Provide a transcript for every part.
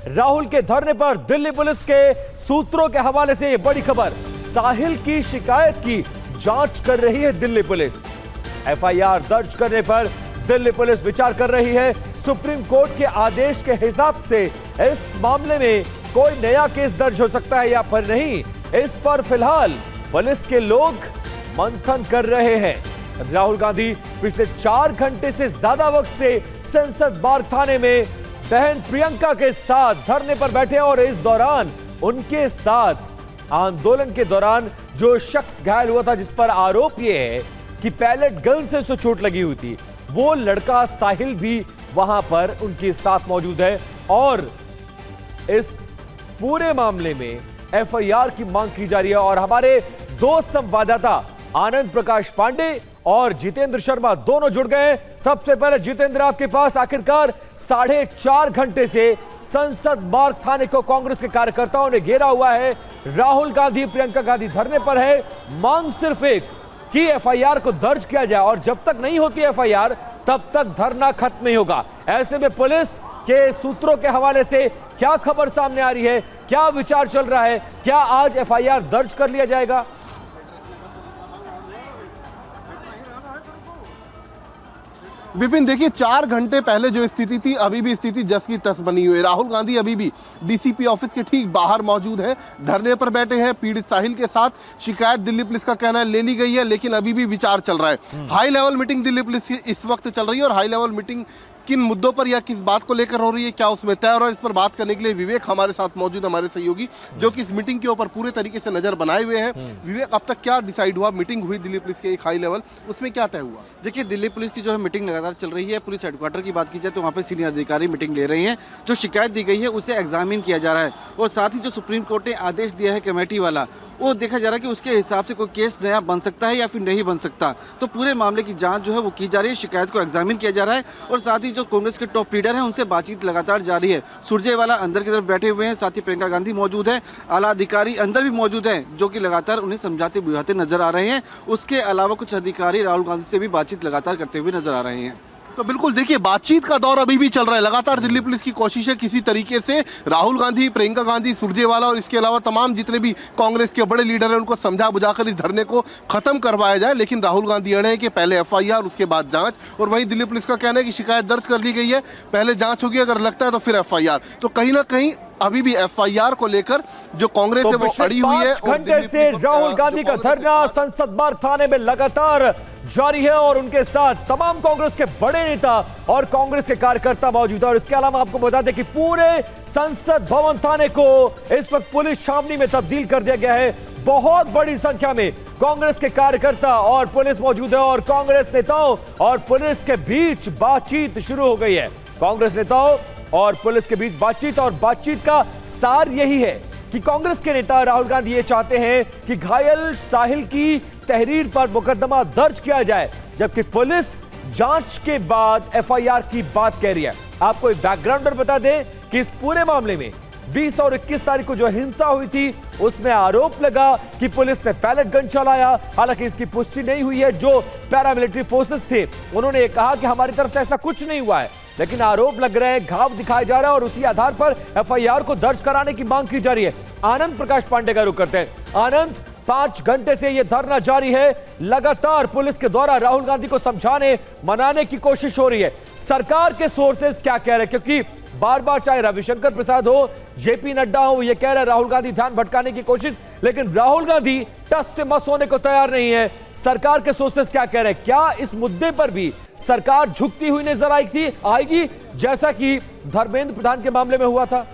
राहुल के धरने पर दिल्ली पुलिस के सूत्रों के हवाले से ये बड़ी खबर। साहिल की शिकायत की जांच कर रही है दिल्ली पुलिस। एफआईआर दर्ज करने पर दिल्ली पुलिस विचार कर रही है। सुप्रीम कोर्ट के आदेश के हिसाब से इस मामले में कोई नया केस दर्ज हो सकता है या फिर नहीं, इस पर फिलहाल पुलिस के लोग मंथन कर रहे हैं। राहुल गांधी पिछले 4 घंटे से ज्यादा वक्त से संसद बाग थाने में बहन प्रियंका के साथ धरने पर बैठे और इस दौरान उनके साथ आंदोलन के दौरान जो शख्स घायल हुआ था, जिस पर आरोप यह है कि पैलेट गन से उसको चोट लगी हुई थी, वो लड़का साहिल भी वहां पर उनके साथ मौजूद है। और इस पूरे मामले में एफआईआर की मांग की जा रही है। और हमारे दो संवाददाता आनंद प्रकाश पांडे और जितेंद्र शर्मा दोनों जुड़ गए। सबसे पहले जितेंद्र, आपके पास आखिरकार 4.5 घंटे से संसद बाग थाने को कांग्रेस के कार्यकर्ताओं ने घेरा हुआ है। राहुल गांधी, प्रियंका गांधी धरने पर है। मांग सिर्फ एक कि एफआईआर को दर्ज किया जाए और जब तक नहीं होती एफआईआर तब तक धरना खत्म नहीं होगा। ऐसे में पुलिस के सूत्रों के हवाले से क्या खबर सामने आ रही है, क्या विचार चल रहा है, क्या आज एफआईआर दर्ज कर लिया जाएगा? विपिन, देखिए 4 घंटे पहले जो स्थिति थी अभी भी स्थिति जस की तस बनी हुई है। राहुल गांधी अभी भी डीसीपी ऑफिस के ठीक बाहर मौजूद है, धरने पर बैठे हैं। पीड़ित साहिल के साथ शिकायत दिल्ली पुलिस का कहना है ले ली गई है, लेकिन अभी भी विचार चल रहा है। High level meeting Delhi police की इस वक्त चल रही है और हाई लेवल मीटिंग किन मुद्दों पर या किस बात को लेकर हो रही है, क्या उसमें तय हो रहा है, इस पर बात करने के लिए विवेक हमारे साथ मौजूद, हमारे सहयोगी, जो कि इस मीटिंग के ऊपर पूरे तरीके से नजर बनाए हुए हैं। विवेक, अब तक क्या डिसाइड हुआ? मीटिंग हुई दिल्ली पुलिस के एक हाई लेवल, उसमें क्या तय हुआ? देखिए, दिल्ली पुलिस की जो है मीटिंग लगातार चल रही है। पुलिस हेडक्वार्टर की बात की जाए तो वहाँ पे सीनियर अधिकारी मीटिंग ले रहे हैं। जो शिकायत दी गई है उसे एग्जामिन किया जा रहा है और साथ ही जो सुप्रीम कोर्ट ने आदेश दिया है कमेटी वाला, वो देखा जा रहा है कि उसके हिसाब से कोई केस नया बन सकता है या फिर नहीं बन सकता। तो पूरे मामले की जांच जो है वो की जा रही है, शिकायत को एग्जामिन किया जा रहा है और साथ ही जो कांग्रेस के टॉप लीडर हैं उनसे बातचीत लगातार जारी है। सुरजेवाला अंदर की तरफ बैठे हुए हैं, साथ ही प्रियंका गांधी मौजूद है, आला अधिकारी अंदर भी मौजूद हैं जो कि लगातार उन्हें समझाते बुझाते नजर आ रहे हैं। उसके अलावा कुछ अधिकारी राहुल गांधी से भी बातचीत लगातार करते हुए नजर आ रहे हैं। तो बिल्कुल देखिए, बातचीत का दौर अभी भी चल रहा है। लगातार दिल्ली पुलिस की कोशिश है किसी तरीके से राहुल गांधी, प्रियंका गांधी, सुरजेवाला और इसके अलावा तमाम जितने भी कांग्रेस के बड़े लीडर हैं उनको समझा बुझाकर इस धरने को खत्म करवाया जाए। लेकिन राहुल गांधी अड़े हैं कि पहले एफआईआर, उसके बाद जांच। और वहीं दिल्ली पुलिस का कहना है कि शिकायत दर्ज कर ली गई है, पहले जांच होगी, अगर लगता है तो फिर एफआईआर। तो कहीं ना कहीं अभी भी एफआईआर को लेकर जो कांग्रेस है वो अड़ी हुई है। 5 घंटे से राहुल गांधी का धरना संसद बाग थाने में लगातार जारी है और उनके साथ तमाम कांग्रेस के बड़े नेता और कांग्रेस के कार्यकर्ता मौजूद है। और इसके अलावा आपको बता दें कि पूरे संसद भवन थाने को इस वक्त पुलिस छावनी में तब्दील कर दिया गया है। बहुत बड़ी संख्या में कांग्रेस के कार्यकर्ता और पुलिस मौजूद है और कांग्रेस नेताओं और पुलिस के बीच बातचीत शुरू हो गई है। कांग्रेस नेताओं और पुलिस के बीच बातचीत, और बातचीत का सार यही है कि कांग्रेस के नेता राहुल गांधी ये चाहते हैं कि घायल साहिल की तहरीर पर मुकदमा दर्ज किया जाए, जबकि पुलिस जांच के बाद एफआईआर की बात कह रही है। आपको एक बैकग्राउंडर बता दें कि इस पूरे मामले में 20 और 21 तारीख को जो हिंसा हुई थी उसमें आरोप लगा कि पुलिस ने पैलेट गन चलाया। हालांकि इसकी पुष्टि नहीं हुई है। जो पैरामिलिट्री फोर्सेस थे उन्होंने कहा कि हमारी तरफ से ऐसा कुछ नहीं हुआ है, लेकिन आरोप लग रहे हैं, घाव दिखाया जा रहा है और उसी आधार पर एफआईआर को दर्ज कराने की मांग की जा रही है। आनंद प्रकाश पांडे का रुख करते हैं। आनंद, 5 घंटे से यह धरना जारी है। लगातार पुलिस के द्वारा राहुल गांधी को समझाने मनाने की कोशिश हो रही है। सरकार के सोर्सेस क्या कह रहे हैं? क्योंकि बार बार चाहे रविशंकर प्रसाद हो, जेपी नड्डा हो, ये कह रहे हैं राहुल गांधी ध्यान भटकाने की कोशिश, लेकिन राहुल गांधी टस से मस होने को तैयार नहीं है। सरकार के सोर्सेस क्या कह रहे हैं? क्या इस मुद्दे पर भी सरकार झुकती हुई नजर आएगी जैसा कि धर्मेंद्र प्रधान के मामले में हुआ था?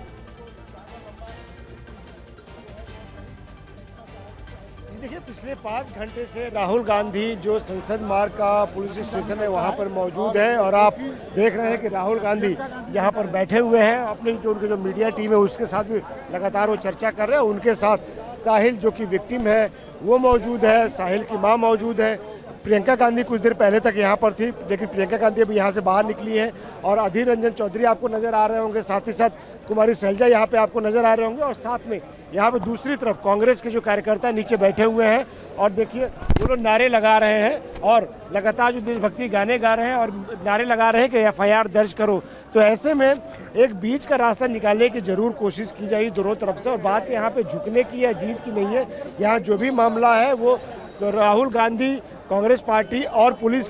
देखिए, पिछले 5 घंटे से राहुल गांधी जो संसद मार्ग का पुलिस स्टेशन है वहाँ पर मौजूद है और आप देख रहे हैं कि राहुल गांधी यहाँ पर बैठे हुए हैं। अपनी जो उनकी जो मीडिया टीम है उसके साथ भी लगातार वो चर्चा कर रहे हैं। उनके साथ साहिल जो कि विक्टिम है वो मौजूद है, साहिल की माँ मौजूद है, प्रियंका गांधी कुछ देर पहले तक यहाँ पर थी, लेकिन प्रियंका गांधी अभी यहाँ से बाहर निकली है और अधीर रंजन चौधरी आपको नजर आ रहे होंगे, साथ ही साथ कुमारी शैलजा यहाँ पे आपको नजर आ रहे होंगे और साथ में यहाँ पे दूसरी तरफ कांग्रेस के जो कार्यकर्ता नीचे बैठे हुए हैं और देखिए वो लोग नारे लगा रहे हैं और लगातार जो देशभक्ति गाने गा रहे हैं और नारे लगा रहे हैं कि FIR दर्ज करो। तो ऐसे में एक बीच का रास्ता निकालने की जरूर कोशिश की जाएगी दोनों तरफ से और बात यहाँ पे झुकने की या जीत की नहीं है। यहाँ जो भी मामला है वो तो राहुल गांधी, कांग्रेस पार्टी और पुलिस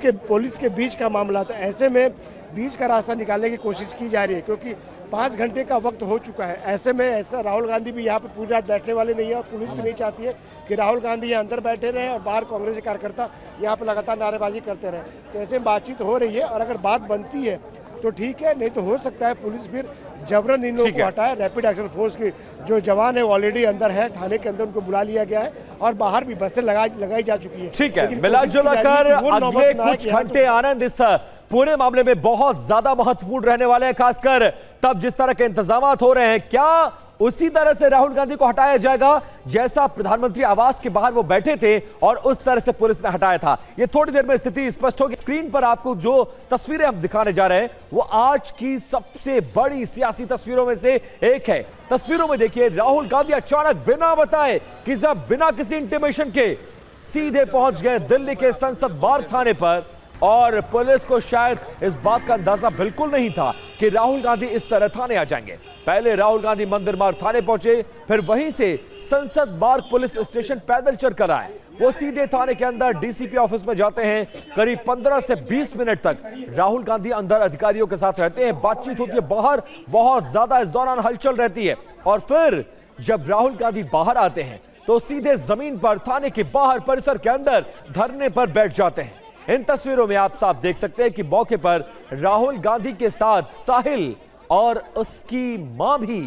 के बीच का मामला। तो ऐसे में बीच का रास्ता निकालने की कोशिश की जा रही है क्योंकि 5 घंटे का वक्त हो चुका है। ऐसे में ऐसा राहुल गांधी भी यहाँ पर पूरी रात बैठने वाले नहीं है और पुलिस भी नहीं चाहती है कि राहुल गांधी यहाँ अंदर बैठे रहे और बाहर कांग्रेस के कार्यकर्ता यहाँ पर लगातार नारेबाजी करते रहे। तो ऐसे में बातचीत हो रही है और अगर बात बनती है तो ठीक है, नहीं तो हो सकता है पुलिस फिर जबरन इन लोगों को हटाए। रैपिड एक्शन फोर्स के जो जवान है ऑलरेडी अंदर है, थाने के अंदर उनको बुला लिया गया है और बाहर भी बसें लगाई जा चुकी है। ठीक है, मिला जुला कर अगले कुछ घंटे आनंद इस पूरे मामले में बहुत ज्यादा महत्वपूर्ण रहने वाले हैं, खासकर तब जिस तरह के इंतजाम हो रहे हैं। क्या उसी तरह से राहुल गांधी को हटाया जाएगा जैसा प्रधानमंत्री आवास के बाहर वो बैठे थे और उस तरह से पुलिस ने हटाया था? ये थोड़ी देर में स्थिति स्पष्ट होगी। स्क्रीन पर आपको जो तस्वीरें हम दिखाने जा रहे हैं वो आज की सबसे बड़ी सियासी तस्वीरों में से एक है। तस्वीरों में देखिए राहुल गांधी अचानक बिना बताए कि जब बिना किसी इंटीमेशन के सीधे पहुंच गए दिल्ली के संसद बार थाने पर और पुलिस को शायद इस बात का अंदाजा बिल्कुल नहीं था कि राहुल गांधी इस तरह थाने आ जाएंगे। पहले राहुल गांधी मंदिर मार्ग थाने पहुंचे, फिर वहीं से संसद मार्ग पुलिस स्टेशन पैदल चलकर आए। वो सीधे थाने के अंदर डीसीपी ऑफिस में जाते हैं। करीब 15 से 20 मिनट तक राहुल गांधी अंदर अधिकारियों के साथ रहते हैं, बातचीत होती है, बाहर बहुत ज्यादा इस दौरान हलचल रहती है और फिर जब राहुल गांधी बाहर आते हैं तो सीधे जमीन पर थाने के बाहर परिसर के अंदर धरने पर बैठ जाते हैं। इन तस्वीरों में आप साफ देख सकते हैं कि मौके पर राहुल गांधी के साथ साहिल और उसकी मां भी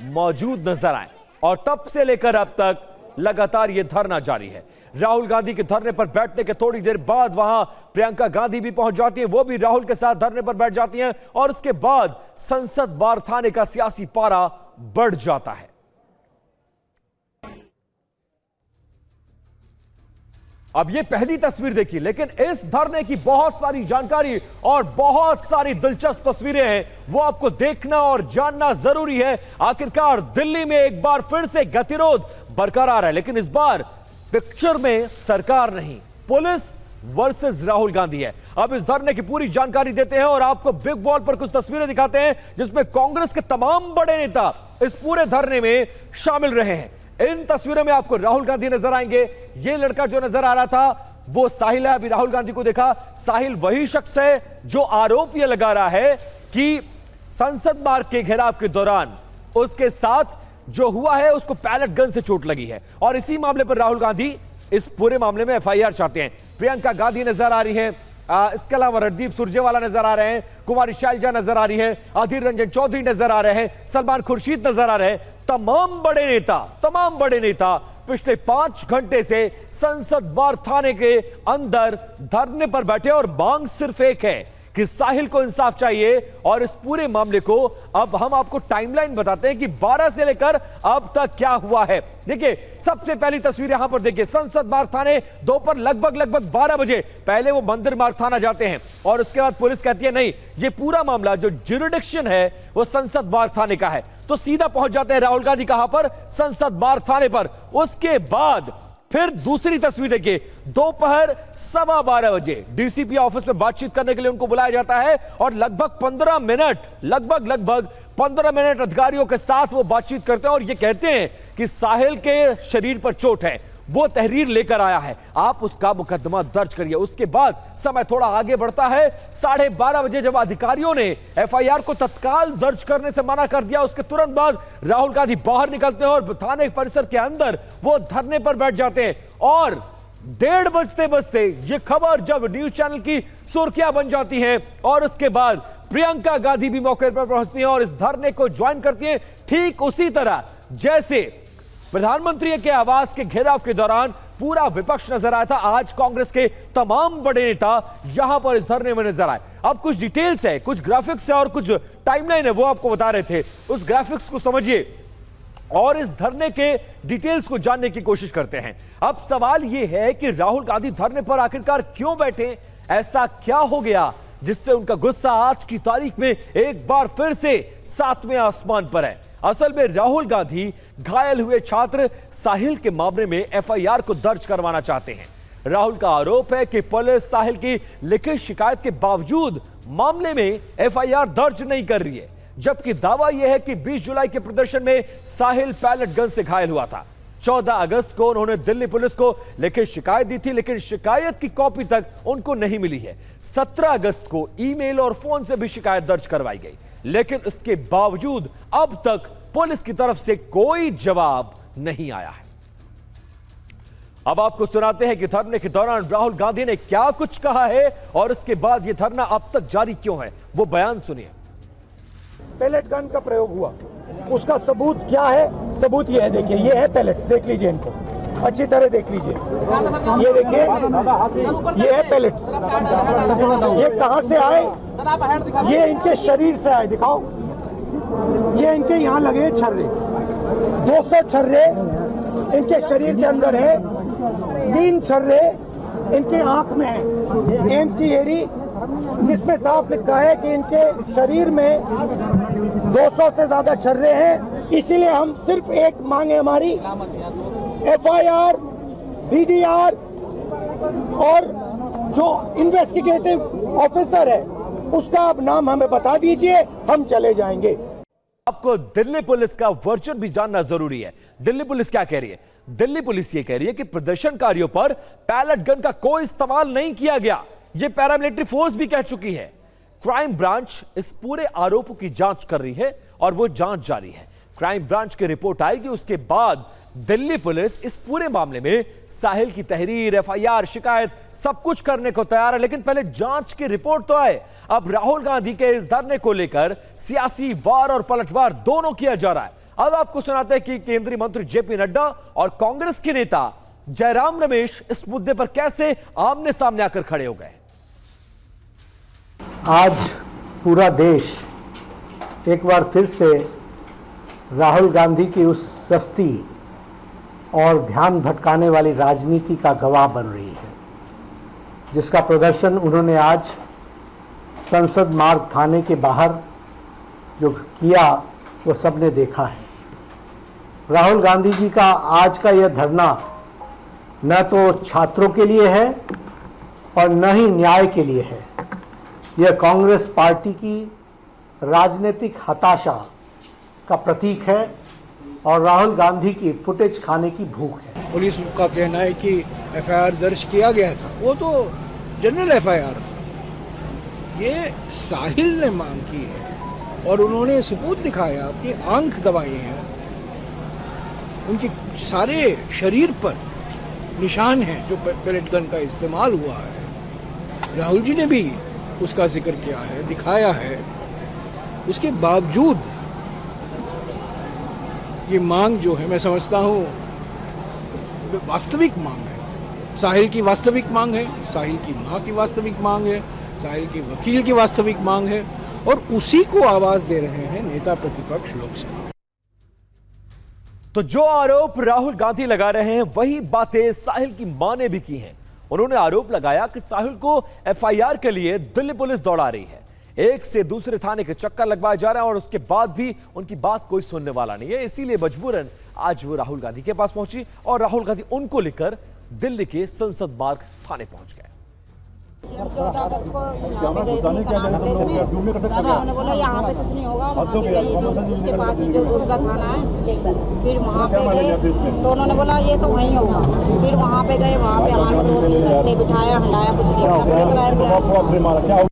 मौजूद नजर आए और तब से लेकर अब तक लगातार यह धरना जारी है। राहुल गांधी के धरने पर बैठने के थोड़ी देर बाद वहां प्रियंका गांधी भी पहुंच जाती हैं, वो भी राहुल के साथ धरने पर बैठ जाती हैं और उसके बाद संसद बार थाने का सियासी पारा बढ़ जाता है। अब ये पहली तस्वीर देखी, लेकिन इस धरने की बहुत सारी जानकारी और बहुत सारी दिलचस्प तस्वीरें हैं, वो आपको देखना और जानना जरूरी है। आखिरकार दिल्ली में एक बार फिर से गतिरोध बरकरार है, लेकिन इस बार पिक्चर में सरकार नहीं, पुलिस वर्सेस राहुल गांधी है। अब इस धरने की पूरी जानकारी देते हैं और आपको बिग वॉल पर कुछ तस्वीरें दिखाते हैं जिसमें कांग्रेस के तमाम बड़े नेता इस पूरे धरने में शामिल रहे हैं। इन तस्वीरों में आपको राहुल गांधी नजर आएंगे। ये लड़का जो नजर आ रहा था वो साहिल है। अभी राहुल गांधी को देखा, साहिल वही शख्स है जो आरोप यह लगा रहा है कि संसद मार्ग के घेराव के दौरान उसके साथ जो हुआ है उसको पैलेट गन से चोट लगी है और इसी मामले पर राहुल गांधी इस पूरे मामले में FIR चाहते हैं। प्रियंका गांधी नजर आ रही है, इसके अलावा रणदीप सुरजेवाला नजर आ रहे हैं, कुमारी शैलजा नजर आ रही है, अधीर रंजन चौधरी नजर आ रहे हैं, सलमान खुर्शीद नजर आ रहे हैं। तमाम बड़े नेता पिछले 5 घंटे से संसद बार थाने के अंदर धरने पर बैठे और मांग सिर्फ एक है कि साहिल को इंसाफ चाहिए। और इस पूरे मामले को अब हम आपको टाइमलाइन बताते हैं कि 12 से लेकर अब तक क्या हुआ है। देखिए सबसे पहली तस्वीर यहां पर देखिए, संसद मार्ग थाने दोपहर लगभग 12 बजे पहले वो मंदिर मार्ग थाना जाते हैं और उसके बाद पुलिस कहती है नहीं, ये पूरा मामला जो ज्यूरिडिक्शन है वो संसद मार्ग थाने का है, तो सीधा पहुंच जाते हैं राहुल गांधी कहां पर, संसद मार्ग थाने पर। उसके बाद फिर दूसरी तस्वीर देखिए, दोपहर 12:15 बजे डीसीपी ऑफिस में बातचीत करने के लिए उनको बुलाया जाता है और लगभग 15 मिनट अधिकारियों के साथ वो बातचीत करते हैं और ये कहते हैं कि साहिल के शरीर पर चोट है, वो तहरीर लेकर आया है, आप उसका मुकदमा दर्ज करिए। उसके बाद समय थोड़ा आगे बढ़ता है, 12:30 बजे जब अधिकारियों ने FIR को तत्काल दर्ज करने से मना कर दिया, उसके तुरंत बाद राहुल गांधी बाहर निकलते हैं और थाने परिसर के अंदर वो धरने पर बैठ जाते हैं और 1:30 बजते ये खबर जब न्यूज चैनल की सुर्खियां बन जाती हैं और उसके बाद प्रियंका गांधी भी मौके पर पहुंचती हैं और इस धरने को ज्वाइन करती हैं, ठीक उसी तरह जैसे प्रधानमंत्री के आवास के घेराव के दौरान पूरा विपक्ष नजर आया था। आज कांग्रेस के तमाम बड़े नेता यहां पर इस धरने में नजर आए। अब कुछ डिटेल्स है, कुछ ग्राफिक्स है और कुछ टाइमलाइन है, वो आपको बता रहे थे। उस ग्राफिक्स को समझिए। और इस धरने के डिटेल्स को जानने की कोशिश करते हैं। अब सवाल यह है कि राहुल गांधी धरने पर आखिरकार क्यों बैठे, ऐसा क्या हो गया जिससे उनका गुस्सा आज की तारीख में एक बार फिर से 7वें आसमान पर है। असल में राहुल गांधी घायल हुए छात्र साहिल के मामले में एफआईआर को दर्ज करवाना चाहते हैं। राहुल का आरोप है कि पुलिस साहिल की लिखित शिकायत के बावजूद मामले में एफआईआर दर्ज नहीं कर रही है, जबकि दावा यह है कि 20 जुलाई के प्रदर्शन में साहिल पैलेट गन से घायल हुआ था। 14 अगस्त को उन्होंने दिल्ली पुलिस को लिखित शिकायत दी थी, लेकिन शिकायत की कॉपी तक उनको नहीं मिली है। 17 अगस्त को ईमेल और फोन से भी शिकायत दर्ज करवाई गई, लेकिन इसके बावजूद अब तक पुलिस की तरफ से कोई जवाब नहीं आया है। अब आपको सुनाते हैं कि धरने के दौरान राहुल गांधी ने क्या कुछ कहा है और इसके बाद यह धरना अब तक जारी क्यों है, वो बयान सुनिए। पैलेट गन का प्रयोग हुआ, उसका सबूत क्या है? सबूत ये है, देखिए ये है पैलेट्स, देख लीजिए इनको अच्छी तरह देख लीजिए। ये देखिए, ये है पैलेट्स। ये कहां से आए? ये इनके शरीर से आए, दिखाओ। ये इनके यहाँ लगे छर्रे, 200 छर्रे इनके शरीर के अंदर है, 3 छर्रे इनके आंख में है, एम्स की एरी, जिसमें साफ लिखा है कि इनके शरीर में 200 से ज्यादा छर्रे हैं। इसीलिए हम सिर्फ एक मांग है हमारी, एफआईआर, डीडीआर और जो इन्वेस्टिगेटिव ऑफिसर है उसका अब नाम हमें बता दीजिए, हम चले जाएंगे। आपको दिल्ली पुलिस का वर्जन भी जानना जरूरी है। दिल्ली पुलिस क्या कह रही है? दिल्ली पुलिस ये कह रही है कि प्रदर्शनकारियों पर पैलेट गन का कोई इस्तेमाल नहीं किया गया। ये पैरामिलिट्री फोर्स भी कह चुकी है। क्राइम ब्रांच इस पूरे आरोपों की जांच कर रही है और वो जांच जारी है। क्राइम ब्रांच की रिपोर्ट आएगी, उसके बाद दिल्ली पुलिस इस पूरे मामले में साहिल की तहरीर, एफआईआर, शिकायत सब कुछ करने को तैयार है, लेकिन पहले जांच की रिपोर्ट तो आए। अब राहुल गांधी के इस धरने को लेकर सियासी वार और पलटवार दोनों किया जा रहा है। अब आपको सुनाते हैं कि केंद्रीय मंत्री जेपी नड्डा और कांग्रेस के नेता जयराम रमेश इस मुद्दे पर कैसे आमने सामने आकर खड़े हो गए। आज पूरा देश एक बार फिर से राहुल गांधी की उस सस्ती और ध्यान भटकाने वाली राजनीति का गवाह बन रही है, जिसका प्रदर्शन उन्होंने आज संसद मार्ग थाने के बाहर जो किया वो सबने देखा है। राहुल गांधी जी का आज का यह धरना न तो छात्रों के लिए है और न ही न्याय के लिए है। यह कांग्रेस पार्टी की राजनीतिक हताशा का प्रतीक है और राहुल गांधी की फुटेज खाने की भूख है। पुलिस का कहना है कि एफआईआर दर्ज किया गया था, वो तो जनरल एफआईआर था। ये साहिल ने मांग की है और उन्होंने सबूत दिखाया, अपनी आंख दबाए हैं, उनके सारे शरीर पर निशान हैं जो पैलेट गन का इस्तेमाल हुआ है। राहुल जी ने भी उसका जिक्र किया है, दिखाया है। उसके बावजूद ये मांग जो है, मैं समझता हूँ वास्तविक मांग है, साहिल की वास्तविक मांग है, साहिल की मां की वास्तविक मांग है, साहिल के वकील की वास्तविक मांग है, और उसी को आवाज दे रहे हैं नेता प्रतिपक्ष लोकसभा। तो जो आरोप राहुल गांधी लगा रहे हैं वही बातें साहिल की मां ने भी की हैं। उन्होंने आरोप लगाया कि साहिल को एफआईआर के लिए दिल्ली पुलिस दौड़ा रही है, एक से दूसरे थाने के चक्कर लगवाए जा रहे हैं और उसके बाद भी उनकी बात कोई सुनने वाला नहीं है। इसीलिए मजबूरन आज वो राहुल गांधी के पास पहुंची और राहुल गांधी उनको लेकर दिल्ली के संसद मार्ग थाने पहुंच गए। 14 अगस्त को उन्होंने बोला यहाँ पे कुछ नहीं होगा, वहाँ पे जाइए, जो उसके पास ही जो दूसरा थाना है, फिर वहाँ पे गए तो उन्होंने बोला ये तो वहीं होगा। फिर वहाँ पे गए, वहाँ पे हमारे 2-3 घंटे बिठाया, हंडाया, कुछ नहीं होगा।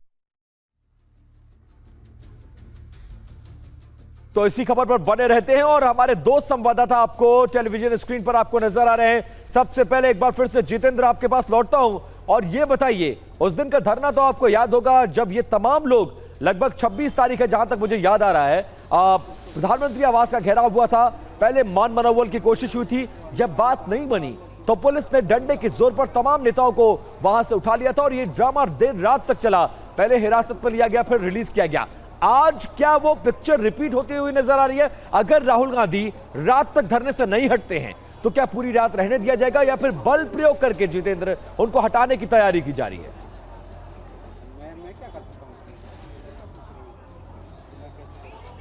तो इसी खबर पर बने रहते हैं और हमारे 2 संवाददाता आपको टेलीविजन स्क्रीन पर आपको नजर आ रहे हैं। सबसे पहले एक बार फिर से जितेंद्र आपके पास लौटता हूं और ये बताइए, उस दिन का धरना तो आपको याद होगा जब ये तमाम लोग, लगभग 26 तारीख है जहां तक मुझे याद आ रहा है, प्रधानमंत्री आवास का घेराव हुआ था। पहले मान मनोबल की कोशिश हुई थी, जब बात नहीं बनी तो पुलिस ने डंडे के जोर पर तमाम नेताओं को वहां से उठा लिया था और ये ड्रामा देर रात तक चला। पहले हिरासत में लिया गया, फिर रिलीज किया गया। आज क्या वो पिक्चर रिपीट होती हुई नजर आ रही है? अगर राहुल गांधी रात तक धरने से नहीं हटते हैं तो क्या पूरी रात रहने दिया जाएगा या फिर बल प्रयोग करके जितेंद्र उनको हटाने की तैयारी की जा रही है?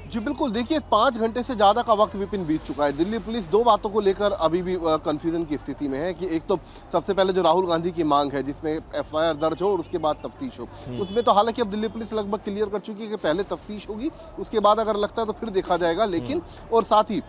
जी बिल्कुल, देखिए 5 घंटे से ज़्यादा का वक्त विपिन बीत चुका है। दिल्ली पुलिस दो बातों को लेकर अभी भी कंफ्यूजन की स्थिति में है कि एक तो सबसे पहले जो राहुल गांधी की मांग है जिसमें एफआईआर दर्ज हो और उसके बाद तफ्तीश हो, उसमें तो हालांकि अब दिल्ली पुलिस लगभग क्लियर कर चुकी है कि पहले तफ्तीश होगी, उसके बाद अगर लगता है तो फिर देखा जाएगा। लेकिन और साथ ही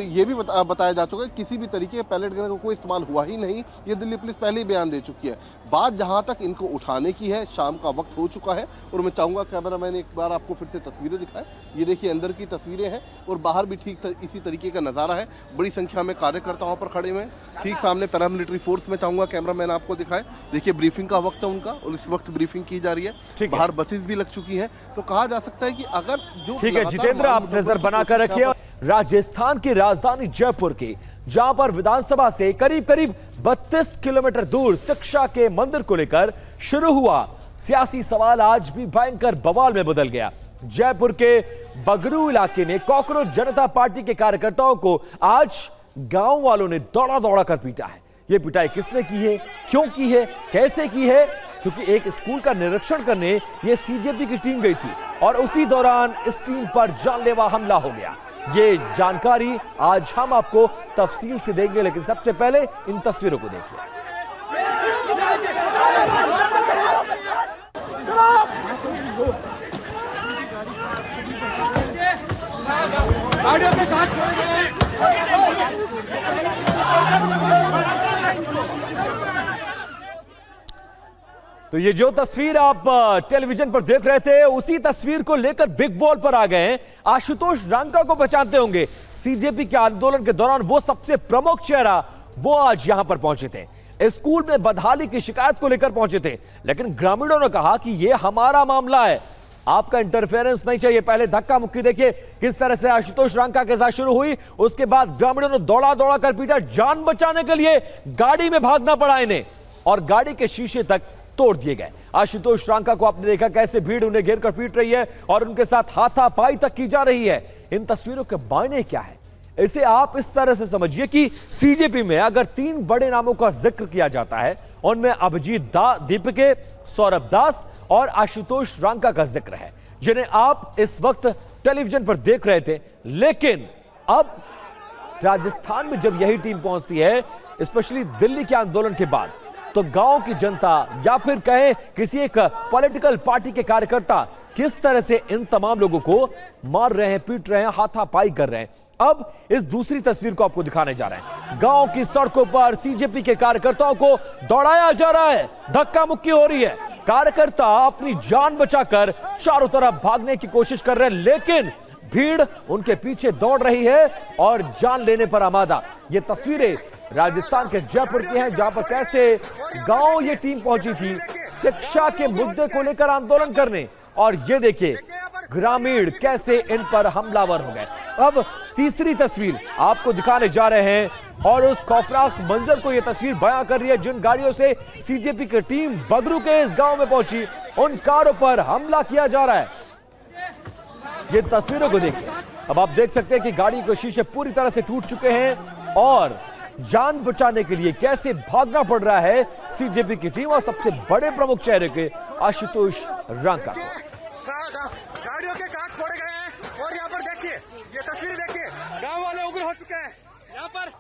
ये भी बताया जा चुका है किसी भी तरीके के पैलेट गन का कोई इस्तेमाल हुआ ही नहीं, ये दिल्ली पुलिस पहले ही बयान दे चुकी है। बात जहाँ तक इनको उठाने की है, शाम का वक्त हो चुका है और मैं चाहूँगा कैमरामैन एक बार आपको फिर से तस्वीरें दिखाए। ये देखिए अंदर की तस्वीरें हैं और बाहर भी ठीक इसी तरीके का नज़ारा है। बड़ी संख्या में कार्यकर्ता वहाँ पर खड़े हुए हैं। ठीक सामने पैरामिलिट्री फोर्स में चाहूँगा कैमरामैन आपको दिखाए। देखिए ब्रीफिंग का वक्त है उनका और इस वक्त ब्रीफिंग की जा रही है। बाहर बसेस भी लग चुकी हैं, तो कहा जा सकता है कि अगर जो ठीक है जितेंद्र, आप नजर बनाकर रखिए। राजस्थान की राजधानी जयपुर के जहां पर विधानसभा से करीब करीब 32 किलोमीटर दूर शिक्षा के मंदिर को लेकर शुरू हुआ सियासी सवाल आज भी भयंकर बवाल में बदल गया। जयपुर के बगरू इलाके में कॉकरोच जनता पार्टी के कार्यकर्ताओं को आज गांव वालों ने दौड़ा दौड़ा कर पीटा है। यह पिटाई किसने की है, क्यों की है, कैसे की है? क्योंकि एक स्कूल का निरीक्षण करने ये सीजेपी की टीम गई थी और उसी दौरान इस टीम पर जानलेवा हमला हो गया। ये जानकारी आज हम आपको तफसील से देंगे, लेकिन सबसे पहले इन तस्वीरों को देखिए। तो ये जो तस्वीर आप टेलीविजन पर देख रहे थे, उसी तस्वीर को लेकर बिग वॉल पर आ गए हैं। आशुतोष रांका को पहचानते होंगे, सीजेपी के आंदोलन के दौरान वो सबसे प्रमुख चेहरा, वो आज यहां पर पहुंचे थे। स्कूल में बदहाली की शिकायत को लेकर पहुंचे थे, लेकिन ग्रामीणों ने कहा कि यह हमारा मामला है, आपका इंटरफेरेंस नहीं चाहिए। पहले धक्का मुक्की देखिए किस तरह से आशुतोष रांका के साथ शुरू हुई, उसके बाद ग्रामीणों ने दौड़ा दौड़ा कर पीटा। जान बचाने के लिए गाड़ी में भागना पड़ा इन्हें और गाड़ी के शीशे तक तोड़ दिए गए। आशुतोष रांका को आपने देखा कैसे भीड़ उन्हें घेर कर पीट रही है और उनके साथ हाथापाई तक की जा रही है। इन तस्वीरों के मायने क्या है, इसे आप इस तरह से समझिए कि सीजेपी में अगर 3 बड़े नामों का जिक्र किया जाता है, उनमें अभिजीत दीपके, सौरभ दास और आशुतोष रांका का जिक्र है, जिन्हें आप इस वक्त टेलीविजन पर देख रहे थे। लेकिन अब राजस्थान में जब यही टीम पहुंचती है, स्पेशली दिल्ली के आंदोलन के बाद, तो गांव की जनता या फिर कहें किसी एक पॉलिटिकल पार्टी के कार्यकर्ता किस तरह से इन तमाम लोगों को मार रहे हैं, पीट रहे हैं, हाथापाई कर रहे हैं। अब इस दूसरी तस्वीर को आपको दिखाने जा रहे हैं। गांव की सड़कों पर सीजेपी के कार्यकर्ताओं को दौड़ाया जा रहा है, धक्का मुक्की हो रही है। कार्यकर्ता अपनी जान बचाकर चारों तरफ भागने की कोशिश कर रहे हैं, लेकिन भीड़ उनके पीछे दौड़ रही है और जान लेने पर आमादा। ये तस्वीरें राजस्थान के जयपुर की हैं, जहां पर कैसे गांव ये टीम पहुंची थी शिक्षा के मुद्दे को लेकर आंदोलन करने, और ये देखिए ग्रामीण कैसे इन पर हमलावर हो गए। अब तीसरी तस्वीर आपको दिखाने जा रहे हैं और उस खौफनाक मंजर को यह तस्वीर बयां कर रही है। जिन गाड़ियों से सीजेपी की टीम बगरू के इस गांव में पहुंची, उन कारों पर हमला किया जा रहा है। ये तस्वीरों को देखिए। अब आप देख सकते हैं कि गाड़ी के शीशे पूरी तरह से टूट चुके हैं और जान बचाने के लिए कैसे भागना पड़ रहा है सीजेपी की टीम और सबसे बड़े प्रमुख चेहरे के आशुतोष रांका को। गाड़ियों के कांच फोड़े गए हैं और यहाँ पर देखिए, ये तस्वीर देखिए, गांव वाले उग्र हो चुके हैं यहाँ पर।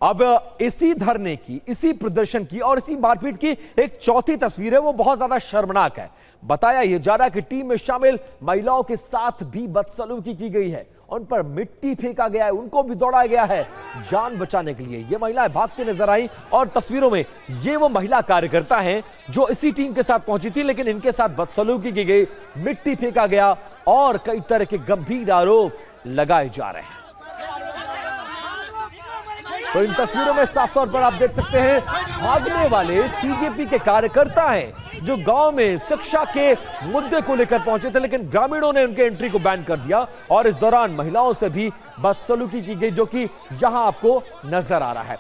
अब इसी धरने की, इसी प्रदर्शन की और इसी मारपीट की एक चौथी तस्वीर है, वो बहुत ज्यादा शर्मनाक है। बताया यह जा रहा है कि टीम में शामिल महिलाओं के साथ भी बदसलूकी की गई है, उन पर मिट्टी फेंका गया है, उनको भी दौड़ाया गया है जान बचाने के लिए। ये महिलाएं भागती नजर आई और तस्वीरों में ये वो महिला कार्यकर्ता हैं जो इसी टीम के साथ पहुंची थी, लेकिन इनके साथ बदसलूकी की गई, मिट्टी फेंका गया और कई तरह के गंभीर आरोप लगाए जा रहे हैं। तो इन तस्वीरों में साफ तौर पर आप देख सकते हैं भागने वाले सीजेपी के कार्यकर्ता हैं जो गांव में शिक्षा के मुद्दे को लेकर पहुंचे थे, लेकिन ग्रामीणों ने उनके एंट्री को बैन कर दिया और इस दौरान महिलाओं से भी बदसलूकी की गई, जो कि यहां आपको नजर आ रहा है।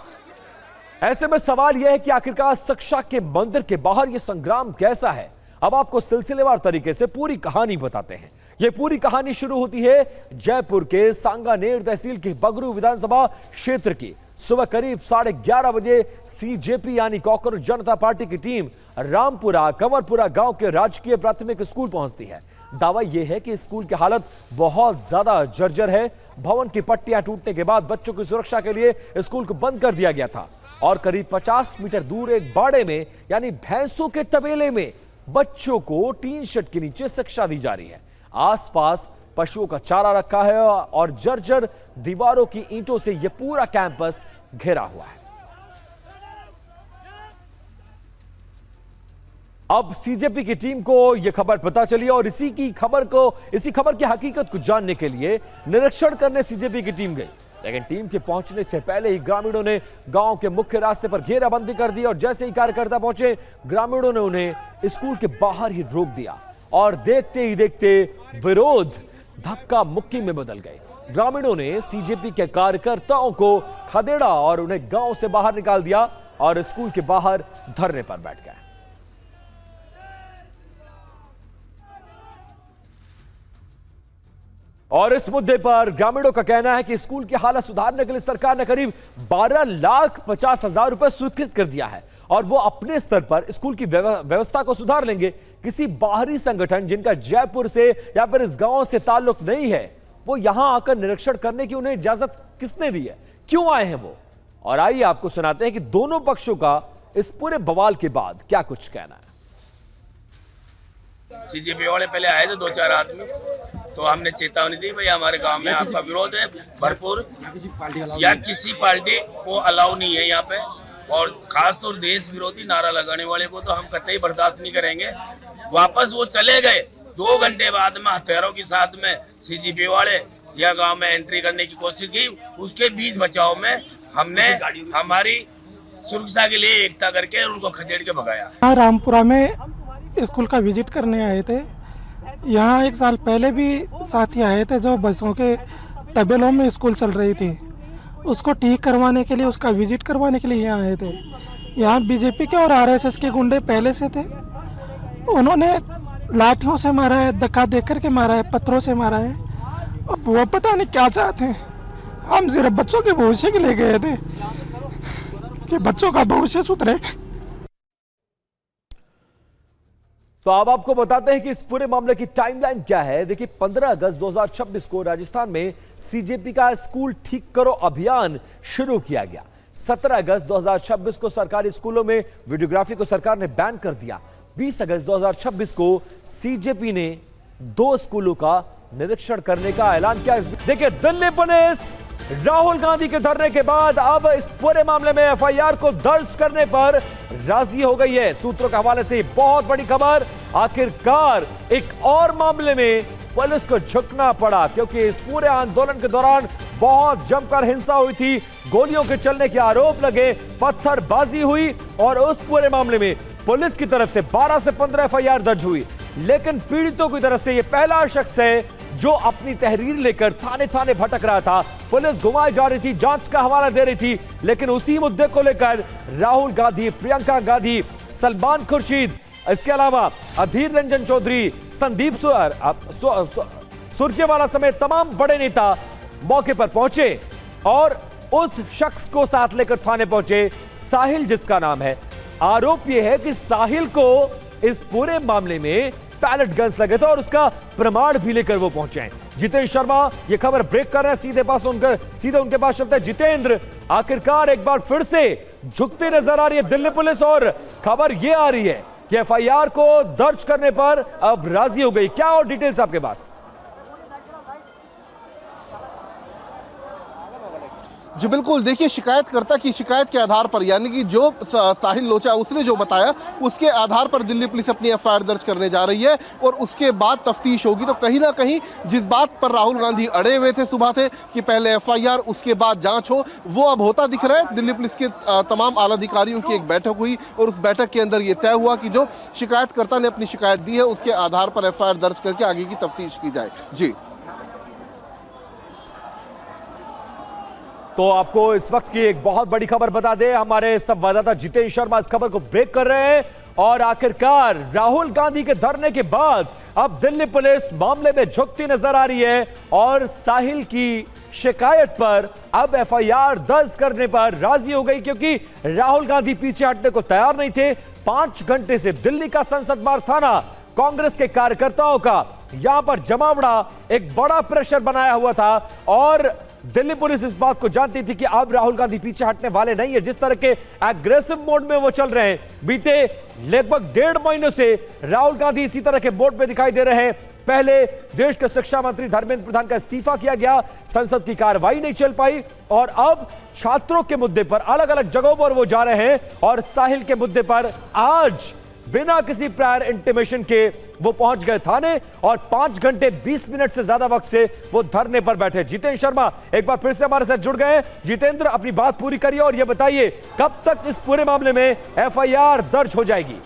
ऐसे में सवाल यह है कि आखिरकार शिक्षा के मंदिर के बाहर यह संग्राम कैसा है? अब आपको सिलसिलेवार तरीके से पूरी कहानी बताते हैं। यह पूरी कहानी शुरू होती है जयपुर के सांगानेर तहसील के बगरू विधानसभा क्षेत्र की। सुबह करीब 11:30 बजे सीजेपी यानी कॉकरोच जनता पार्टी की टीम रामपुरा कंवरपुरा गांव के राजकीय प्राथमिक स्कूल पहुंचती है। दावा यह है कि स्कूल की हालत बहुत ज्यादा जर्जर है। भवन की पट्टियां टूटने के बाद बच्चों की सुरक्षा के लिए स्कूल को बंद कर दिया गया था और करीब 50 मीटर दूर एक बाड़े में यानी भैंसों के तबेले में बच्चों को टीन शेड के नीचे शिक्षा दी जा रही है। आसपास पशुओं का चारा रखा है और जर्जर दीवारों की ईंटों से यह पूरा कैंपस घेरा हुआ है। अब सीजेपी की टीम को यह खबर पता चली और इसी खबर की हकीकत को जानने के लिए निरीक्षण करने सीजेपी की टीम गई, लेकिन टीम के पहुंचने से पहले ही ग्रामीणों ने गांव के मुख्य रास्ते पर घेराबंदी कर दी और जैसे ही कार्यकर्ता पहुंचे ग्रामीणों ने उन्हें स्कूल के बाहर ही रोक दिया और देखते ही देखते विरोध धक्का मुक्की में बदल गए। ग्रामीणों ने सीजेपी के कार्यकर्ताओं को खदेड़ा और उन्हें गांव से बाहर निकाल दिया और स्कूल के बाहर धरने पर बैठ गए। और इस मुद्दे पर ग्रामीणों का कहना है कि स्कूल की हालत सुधारने के लिए सरकार ने करीब 12,50,000 रुपए स्वीकृत कर दिया है और वो अपने स्तर पर स्कूल की व्यवस्था को सुधार लेंगे। किसी बाहरी संगठन जिनका जयपुर से या फिर इस गांव से ताल्लुक नहीं है, वो यहां आकर निरीक्षण करने की उन्हें इजाजत किसने दी है, क्यों आए हैं वो? और आइए आपको सुनाते हैं कि दोनों पक्षों का इस पूरे बवाल के बाद क्या कुछ कहना है। सीजेपी वाले पहले आए थे 2-4 आदमी, तो हमने चेतावनी दी भाई हमारे गांव में आपका विरोध है भरपूर, या किसी पार्टी को अलाउ नहीं है यहाँ पे, और खासतौर देश विरोधी नारा लगाने वाले को तो हम कतई बर्दाश्त नहीं करेंगे। वापस वो चले गए। 2 घंटे बाद में हथियारों के साथ में सीजेपी वाले यह गांव में एंट्री करने की कोशिश की। उसके बीच बचाव में हमने हमारी सुरक्षा के लिए एकता करके उनको खदेड़ के भगाया। रामपुरा में स्कूल का विजिट करने आए थे। यहाँ 1 साल पहले भी साथी आए थे जो बसों के तबेलों में स्कूल चल रही थी, उसको ठीक करवाने के लिए, उसका विजिट करवाने के लिए यहाँ आए थे। यहाँ बीजेपी के और आरएसएस के गुंडे पहले से थे। उन्होंने लाठियों से मारा है, धक्का देकर के मारा है, पत्थरों से मारा है। अब वो पता नहीं क्या चाहते हैं। हम सिर्फ बच्चों के भविष्य के लिए गए थे कि बच्चों का भविष्य सुधरे। तो अब आपको बताते हैं कि इस पूरे मामले की टाइमलाइन क्या है। देखिए 15 अगस्त 2026 को राजस्थान में सीजेपी का स्कूल ठीक करो अभियान शुरू किया गया। 17 अगस्त 2026 को सरकारी स्कूलों में वीडियोग्राफी को सरकार ने बैन कर दिया। 20 अगस्त 2026 को सीजेपी ने 2 स्कूलों का निरीक्षण करने का ऐलान किया। देखिए दिल्ली पुलिस राहुल गांधी के धरने के बाद अब इस पूरे मामले में एफआईआर को दर्ज करने पर राजी हो गई है। सूत्रों के हवाले से बहुत बड़ी खबर, आखिरकार एक और मामले में पुलिस को झुकना पड़ा, क्योंकि इस पूरे आंदोलन के दौरान बहुत जमकर हिंसा हुई थी, गोलियों के चलने के आरोप लगे, पत्थरबाजी हुई और उस पूरे मामले में पुलिस की तरफ से 12 से 15 एफआईआर दर्ज हुई। लेकिन पीड़ितों की तरफ से यह पहला शख्स है जो अपनी तहरीर लेकर थाने थाने भटक रहा था। पुलिस घुमाई जा रही थी, जांच का हवाला दे रही थी, लेकिन उसी मुद्दे को लेकर राहुल गांधी, प्रियंका गांधी, सलमान खुर्शीद, इसके अलावा अधीर रंजन चौधरी, संदीप सुरजेवाला समेत तमाम बड़े नेता मौके पर पहुंचे और उस शख्स को साथ लेकर थाने पहुंचे, साहिल जिसका नाम है। आरोप यह है कि साहिल को इस पूरे मामले में पैलेट गन्स लगे थे और उसका प्रमाण भी लेकर वो पहुंचे हैं। जितेंद्र शर्मा ये खबर ब्रेक कर रहे हैं, सीधे उनके पास चलते हैं। जितेंद्र, आखिरकार एक बार फिर से झुकती नजर आ रही है दिल्ली पुलिस और खबर ये आ रही है कि एफआईआर को दर्ज करने पर अब राजी हो गई। क्या और डिटेल्स आपके पास? जी बिल्कुल, देखिए शिकायतकर्ता की शिकायत के आधार पर, यानी कि जो साहिल लोचा उसने जो बताया उसके आधार पर दिल्ली पुलिस अपनी एफआईआर दर्ज करने जा रही है और उसके बाद तफ्तीश होगी। तो कहीं ना कहीं जिस बात पर राहुल गांधी अड़े हुए थे सुबह से कि पहले एफआईआर उसके बाद जांच हो, वो अब होता दिख रहा है। दिल्ली पुलिस के तमाम आला अधिकारियों की एक बैठक हुई और उस बैठक के अंदर यह तय हुआ कि जो शिकायतकर्ता ने अपनी शिकायत दी है उसके आधार पर एफआईआर दर्ज करके आगे की तफ्तीश की जाए। जी, तो आपको इस वक्त की एक बहुत बड़ी खबर बता दें, हमारे संवाददाता जितेंद्र शर्मा इस खबर को ब्रेक कर रहे हैं और आखिरकार राहुल गांधी के धरने के बाद अब दिल्ली पुलिस मामले में झुकती नजर आ रही है और साहिल की शिकायत पर अब एफआईआर दर्ज करने पर राजी हो गई, क्योंकि राहुल गांधी पीछे हटने को तैयार नहीं थे। 5 घंटे से दिल्ली का संसद मार्ग थाना कांग्रेस के कार्यकर्ताओं का यहां पर जमावड़ा एक बड़ा प्रेशर बनाया हुआ था और दिल्ली पुलिस इस बात को जानती थी कि अब राहुल गांधी पीछे हटने वाले नहीं है। जिस तरह के एग्रेसिव मोड में वो चल रहे हैं, बीते लगभग 1.5 महीनों से राहुल गांधी इसी तरह के मोड में दिखाई दे रहे हैं। पहले देश के शिक्षा मंत्री धर्मेंद्र प्रधान का इस्तीफा किया गया, संसद की कार्रवाई नहीं चल पाई और अब छात्रों के मुद्दे पर अलग अलग जगहों पर वो जा रहे हैं और साहिल के मुद्दे पर आज बिना किसी प्रायर इंटीमेशन के वो पहुंच गए थाने और 5 घंटे 20 मिनट से ज्यादा वक्त से वो धरने पर बैठे। जितेंद्र शर्मा एक बार फिर से हमारे साथ जुड़ गए। जितेंद्र, अपनी बात पूरी करिए और ये बताइए कब तक इस पूरे मामले में एफआईआर दर्ज हो जाएगी?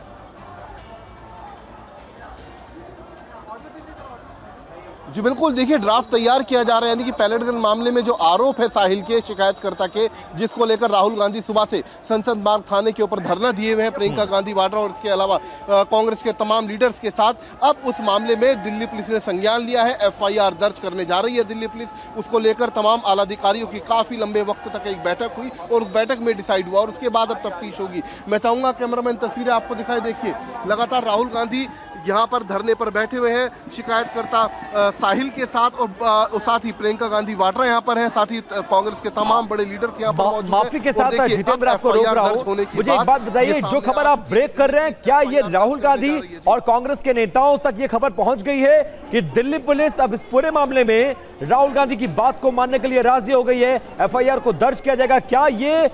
जी बिल्कुल, देखिए ड्राफ्ट तैयार किया जा रहा है, यानी कि पैलेट गन मामले में जो आरोप है साहिल के शिकायतकर्ता के, जिसको लेकर राहुल गांधी सुबह से संसद मार्ग थाने के ऊपर धरना दिए हुए हैं प्रियंका गांधी वाड्रा और इसके अलावा कांग्रेस के तमाम लीडर्स के साथ। अब उस मामले में दिल्ली पुलिस ने संज्ञान लिया है, एफआईआर दर्ज करने जा रही है दिल्ली पुलिस। उसको लेकर तमाम आला अधिकारियों की काफी लंबे वक्त तक एक बैठक हुई और उस बैठक में डिसाइड हुआ और उसके बाद अब तफ्तीश होगी। मैं चाहूंगा कैमरामैन तस्वीरें आपको दिखाई, देखिए लगातार राहुल गांधी यहाँ पर धरने पर बैठे हुए हैं शिकायतकर्ता साहिल के साथ और साथ ही प्रियंका गांधी वाड्रा यहाँ पर हैं, साथ ही कांग्रेस के तमाम बड़े लीडर्स यहाँ पर मौजूद हैं। माफी के साथ जितेंद्र आपको रोक रहा हूं, मुझे एक बात बताइए, जो खबर आप ब्रेक कर रहे हैं, क्या ये राहुल गांधी और कांग्रेस के नेताओं तक ये खबर पहुंच गई है कि दिल्ली पुलिस अब इस पूरे मामले में राहुल गांधी की बात को मानने के लिए राजी हो गई है, एफआईआर को दर्ज किया जाएगा? क्या ये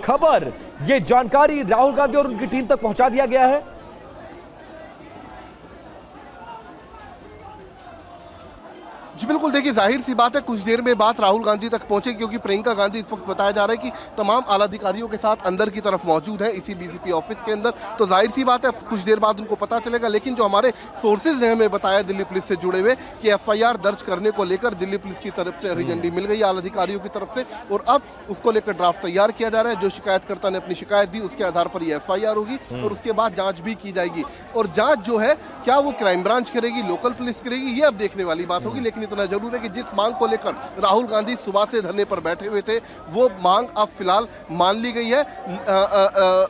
खबर, ये जानकारी राहुल गांधी और उनकी टीम तक पहुंचा दिया गया है? जी बिल्कुल, देखिए जाहिर सी बात है कुछ देर में बात राहुल गांधी तक पहुंचे, क्योंकि प्रियंका गांधी इस वक्त बताया जा रहा है कि तमाम आला अधिकारियों के साथ अंदर की तरफ मौजूद है इसी डीजीपी ऑफिस के अंदर। तो जाहिर सी बात है कुछ देर बाद उनको पता चलेगा, लेकिन जो हमारे सोर्सेज ने हमें बताया दिल्ली पुलिस से जुड़े हुए कि एफआईआर दर्ज करने को लेकर दिल्ली पुलिस की तरफ से हरी झंडी मिल गई आला अधिकारियों की तरफ से और अब उसको लेकर ड्राफ्ट तैयार किया जा रहा है। जो शिकायतकर्ता ने अपनी शिकायत दी उसके आधार पर यह एफआईआर होगी और उसके बाद जांच भी की जाएगी और जांच जो है क्या वो क्राइम ब्रांच करेगी, लोकल पुलिस करेगी, ये अब देखने वाली बात होगी। लेकिन इतना जरूर है कि जिस मांग को लेकर राहुल गांधी सुबह से धरने पर बैठे हुए थे वो मांग अब फिलहाल मान ली गई है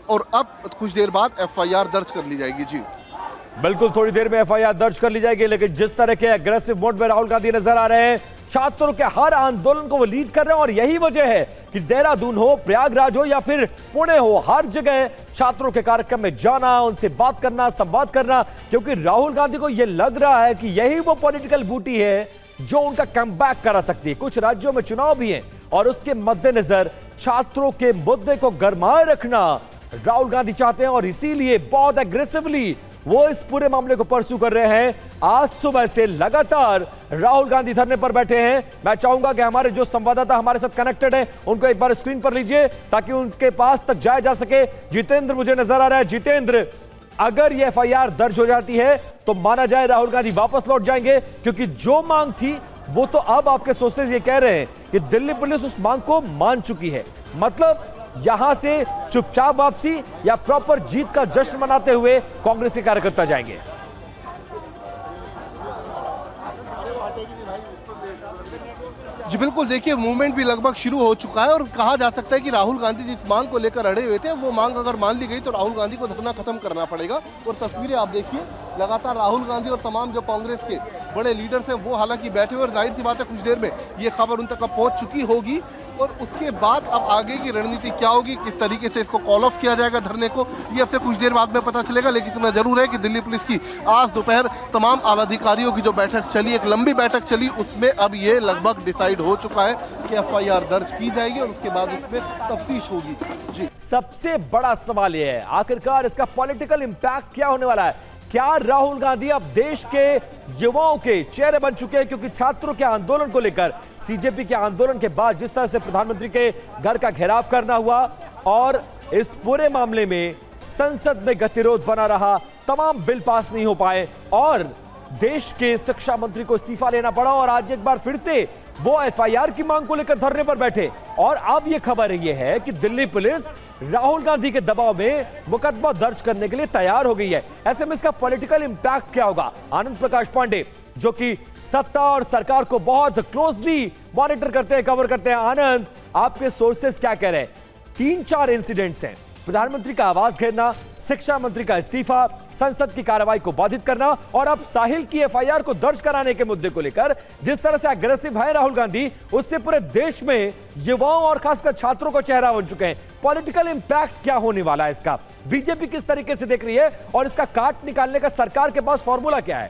और अब कुछ देर बाद एफआईआर दर्ज कर ली जाएगी। जी बिल्कुल, थोड़ी देर में एफआईआर दर्ज कर ली जाएगी। लेकिन जिस तरह के एग्रेसिव मोड में राहुल गांधी नजर आ रहे हैं, छात्रों के हर आंदोलन को वो लीड कर रहे हैं और यही वजह है कि देहरादून हो, प्रयागराज हो या फिर पुणे हो, हर जगह छात्रों के कार्यक्रम में जाना, उनसे बात करना, संवाद करना, क्योंकि राहुल गांधी को यह लग रहा है कि यही वो पॉलिटिकल बूटी है जो उनका कमबैक करा सकती है। कुछ राज्यों में चुनाव भी हैं और उसके मद्देनजर छात्रों के मुद्दे को गरमाए रखना राहुल गांधी चाहते हैं और इसीलिए बहुत एग्रेसिवली वो इस पूरे मामले को परस्यू कर रहे हैं। आज सुबह से लगातार राहुल गांधी धरने पर बैठे हैं। मैं चाहूंगा कि हमारे जो संवाददाता हमारे साथ कनेक्टेड हैं उनको एक बार स्क्रीन पर लीजिए ताकि उनके पास तक जाया जा सके। जितेंद्र मुझे नजर आ रहा है। जितेंद्र, अगर ये एफआईआर दर्ज हो जाती है तो माना जाए राहुल गांधी वापस लौट जाएंगे, क्योंकि जो मांग थी वो तो अब आपके सोर्सेज ये कह रहे हैं कि दिल्ली पुलिस उस मांग को मान चुकी है। मतलब यहां से चुपचाप वापसी या प्रॉपर जीत का जश्न मनाते हुए कांग्रेस के कार्यकर्ता जाएंगे? जी बिल्कुल, देखिए मूवमेंट भी लगभग शुरू हो चुका है और कहा जा सकता है कि राहुल गांधी जिस मांग को लेकर अड़े हुए थे वो मांग अगर मान ली गई तो राहुल गांधी को धरना खत्म करना पड़ेगा। और तस्वीरें आप देखिए, लगातार राहुल गांधी और तमाम जो कांग्रेस के बड़े लीडर्स हैं वो हालांकि बैठे हुए और जाहिर सी बात है कुछ देर में ये खबर उन तक पहुंच चुकी होगी और उसके बाद अब आगे की रणनीति क्या होगी, किस तरीके से इसको कॉल ऑफ किया जाएगा धरने को, ये अब से कुछ देर बाद में पता चलेगा। लेकिन इतना जरूर है कि दिल्ली पुलिस की आज दोपहर तमाम आला अधिकारियों की जो बैठक चली, एक लंबी बैठक चली, उसमें अब ये लगभग डिसाइड हो चुका है कि एफआईआर दर्ज की जाएगी और उसके बाद उसमें तफ्तीश होगी। जी, सबसे बड़ा सवाल यह है आखिरकार इसका पॉलिटिकल इंपैक्ट क्या होने वाला है? क्या राहुल गांधी अब देश के युवाओं के चेहरे बन चुके हैं? क्योंकि छात्रों के आंदोलन को लेकर, सीजेपी के आंदोलन के बाद जिस तरह से प्रधानमंत्री के घर का घेराव करना हुआ और इस पूरे मामले में संसद में गतिरोध बना रहा, तमाम बिल पास नहीं हो पाए और देश के शिक्षा मंत्री को इस्तीफा लेना पड़ा और आज एक बार फिर से वो एफआईआर की मांग को लेकर धरने पर बैठे। और अब यह खबर यह है कि दिल्ली पुलिस राहुल गांधी के दबाव में मुकदमा दर्ज करने के लिए तैयार हो गई है। ऐसे में इसका पॉलिटिकल इंपैक्ट क्या होगा? आनंद प्रकाश पांडे, जो कि सत्ता और सरकार को बहुत क्लोजली मॉनिटर करते हैं, कवर करते हैं। आनंद, आपके सोर्सेस क्या कह रहे हैं? 3-4 इंसिडेंट्स हैं, प्रधानमंत्री का आवास घेरना, शिक्षा मंत्री का इस्तीफा, संसद की कार्रवाई को बाधित करना और अब साहिल की एफआईआर को दर्ज कराने के मुद्दे को लेकर जिस तरह से अग्रेसिव है राहुल गांधी, उससे पूरे देश में युवाओं और खासकर छात्रों को चेहरा बन चुके हैं। पॉलिटिकल इंपैक्ट क्या होने वाला है इसका? बीजेपी किस तरीके से देख रही है और इसका काट निकालने का सरकार के पास फॉर्मूला क्या है?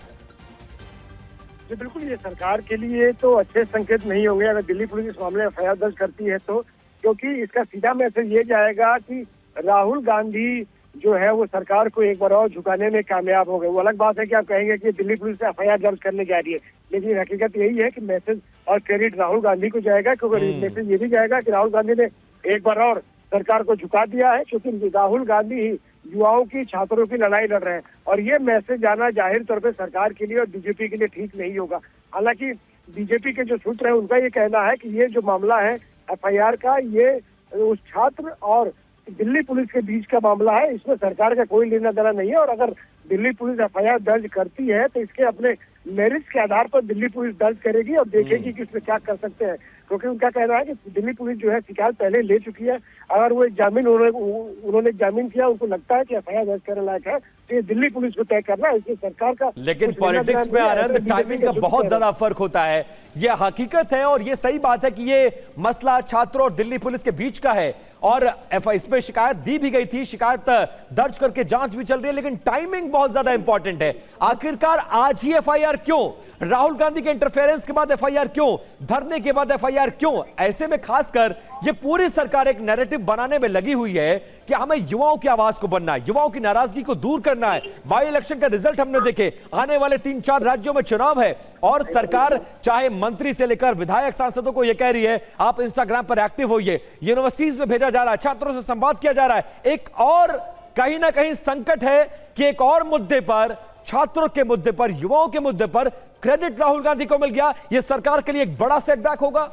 जी बिल्कुल, ये सरकार के लिए तो अच्छे संकेत नहीं होंगे अगर दिल्ली पुलिस इस मामले में एफआईआर दर्ज करती है तो, क्योंकि इसका सीधा मैसेज ये जाएगा कि राहुल गांधी जो है वो सरकार को एक बार और झुकाने में कामयाब हो गए। वो अलग बात है कि आप कहेंगे कि दिल्ली पुलिस एफआईआर दर्ज करने जा रही है, लेकिन हकीकत यही है कि मैसेज और क्रेडिट राहुल गांधी को जाएगा, क्योंकि मैसेज ये भी जाएगा कि राहुल गांधी ने एक बार और सरकार को झुका दिया है, क्योंकि राहुल गांधी ही युवाओं की, छात्रों की लड़ाई लड़ रहे हैं। और ये मैसेज जाना जाहिर तौर पर सरकार के लिए और बीजेपी के लिए ठीक नहीं होगा। हालांकि बीजेपी के जो सूत्र है उनका ये कहना है कि ये जो मामला है एफआईआर का, ये उस छात्र और दिल्ली पुलिस के बीच का मामला है, इसमें सरकार का कोई लेना देना नहीं है। और अगर दिल्ली पुलिस एफआईआर दर्ज करती है तो इसके अपने मेरिट्स के आधार पर दिल्ली पुलिस दर्ज करेगी और देखेगी कि इसमें क्या कर सकते हैं, क्योंकि उनका कहना है कि दिल्ली पुलिस जो है शिकायत पहले ले चुकी है। अगर वो एक जामीन उन्होंने जामीन किया, उनको लगता है कि एफआईआर दर्ज करने लायक है, तो ये दिल्ली पुलिस को तय करना है, इसलिए सरकार का। लेकिन पॉलिटिक्स में आनंद टाइमिंग का बहुत ज्यादा फर्क होता है, ये हकीकत है। और ये सही बात है कि ये मसला छात्रों और दिल्ली पुलिस के बीच का है और इसमें शिकायत दी भी गई थी, शिकायत दर्ज करके जांच भी चल रही है, लेकिन टाइमिंग बहुत ज्यादा इंपॉर्टेंट है। आखिरकार आज ही एफआईआर क्यों? राहुल गांधी के इंटरफेरेंस के बाद एफआईआर क्यों? धरने के बाद एफआईआर क्यों? ऐसे में खासकर ये पूरी सरकार एक नैरेटिव बनाने में लगी हुई है कि हमें युवाओं की आवाज को बनना है, युवाओं की नाराजगी को दूर करना है। बाई इलेक्शन का रिजल्ट हमने देखे, आने वाले 3-4 राज्यों में चुनाव है और सरकार चाहे मंत्री से लेकर विधायक, सांसदों को यह कह रही है आप इंस्टाग्राम पर एक्टिव होइए, यूनिवर्सिटीज में भेजा जा रहा है, छात्रों से संवाद किया जा रहा है। एक और कहीं ना कहीं संकट है कि एक और मुद्दे पर, छात्रों के मुद्दे पर, युवाओं के मुद्दे पर क्रेडिट राहुल गांधी को मिल गया। यह सरकार के लिए एक बड़ा सेटबैक होगा।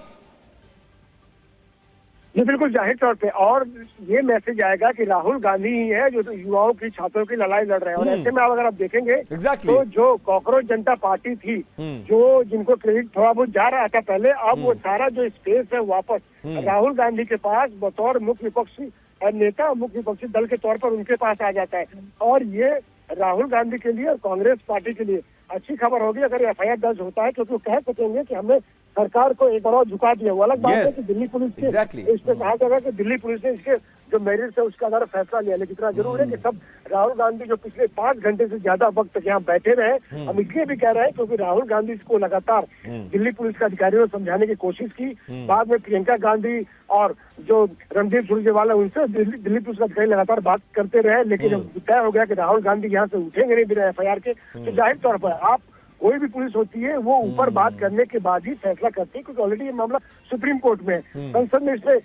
ये बिल्कुल जाहिर तौर पे, और ये मैसेज आएगा कि राहुल गांधी ही है जो युवाओं की, छात्रों की लड़ाई लड़ रहे हैं। और ऐसे में अगर आप देखेंगे तो जो कॉकरोच जनता पार्टी थी, जो जिनको क्रेडिट थोड़ा बहुत जा रहा था पहले, अब वो सारा जो स्पेस है वापस राहुल गांधी के पास बतौर मुख्य विपक्षी नेता, मुख्य विपक्षी दल के तौर पर उनके पास आ जाता है। और ये राहुल गांधी के लिए और कांग्रेस पार्टी के लिए अच्छी खबर होगी अगर एफआईआर दर्ज होता है, क्योंकि वो कह सकेंगे कि हमने सरकार को एक बार और झुका दिया। वो अलग बात है कि दिल्ली पुलिस के इस पे कहा जाएगा कि दिल्ली पुलिस ने इसके जो मेरिट है उसका आधार फैसला लिया, लेकिन इतना जरूर है कि सब राहुल गांधी जो पिछले 5 घंटे से ज्यादा वक्त तक यहाँ बैठे रहे, हम इसलिए भी कह रहे हैं क्योंकि राहुल गांधी को लगातार दिल्ली पुलिस के अधिकारियों ने समझाने की कोशिश की। बाद में प्रियंका गांधी और जो रणदीप सुरजेवाला, उनसे दिल्ली पुलिस के अधिकारी लगातार बात करते रहे, लेकिन तय हो गया कि राहुल गांधी यहाँ से उठेंगे नहीं बिना एफआईआर के। तो जाहिर तौर पर आप कोई भी पुलिस होती है वो ऊपर बात करने के बाद ही फैसला करती है, क्योंकि ऑलरेडी ये मामला सुप्रीम कोर्ट में है, संसद में इस पे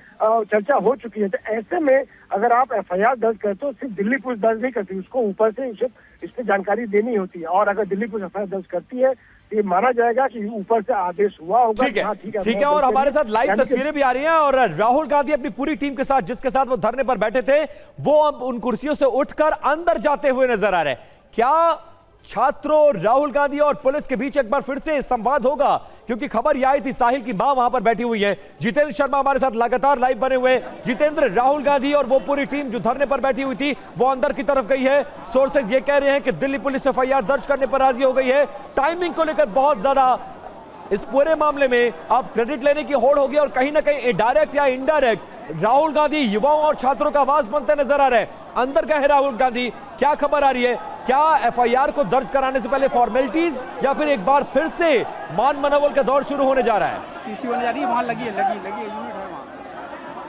चर्चा हो चुकी है। तो ऐसे में अगर आप एफआईआर दर्ज करते हो, सिर्फ दिल्ली पुलिस दर्ज नहीं करती, उसको ऊपर से इस पे जानकारी देनी होती है। और अगर दिल्ली पुलिस एफआईआर दर्ज करती है तो ये माना जाएगा कि ऊपर से आदेश हुआ होगा। ठीक है। और हमारे साथ लाइव तस्वीरें भी आ रही हैं और राहुल गांधी अपनी पूरी टीम के साथ, जिसके साथ वो धरने पर बैठे थे, वो अब उन कुर्सियों से उठकर अंदर जाते हुए नजर आ रहे हैं। क्या छात्रों, राहुल गांधी और पुलिस के बीच एक बार फिर से संवाद होगा? क्योंकि खबर यह आई थी साहिल की मां वहां पर बैठी हुई है। जितेंद्र शर्मा हमारे साथ लगातार लाइव बने हुए। जितेंद्र, राहुल गांधी और वो पूरी टीम जो धरने पर बैठी हुई थी वो अंदर की तरफ गई है। सोर्सेज ये कह रहे हैं कि दिल्ली पुलिस एफआईआर दर्ज करने पर राजी हो गई है। टाइमिंग को लेकर बहुत ज्यादा इस पूरे मामले में अब क्रेडिट लेने की होड़ होगी और कहीं ना कहीं डायरेक्ट या इनडायरेक्ट राहुल गांधी युवाओं और छात्रों का आवाज बनते नजर आ रहे हैं। अंदर गए राहुल गांधी, क्या खबर आ रही है? क्या एफआईआर को दर्ज कराने से पहले फॉर्मेलिटीज या फिर एक बार फिर से मान मनोबल का दौर शुरू होने जा रहा है? पीसी होने जा रही है, वहां लगी है यूनिट है वहां,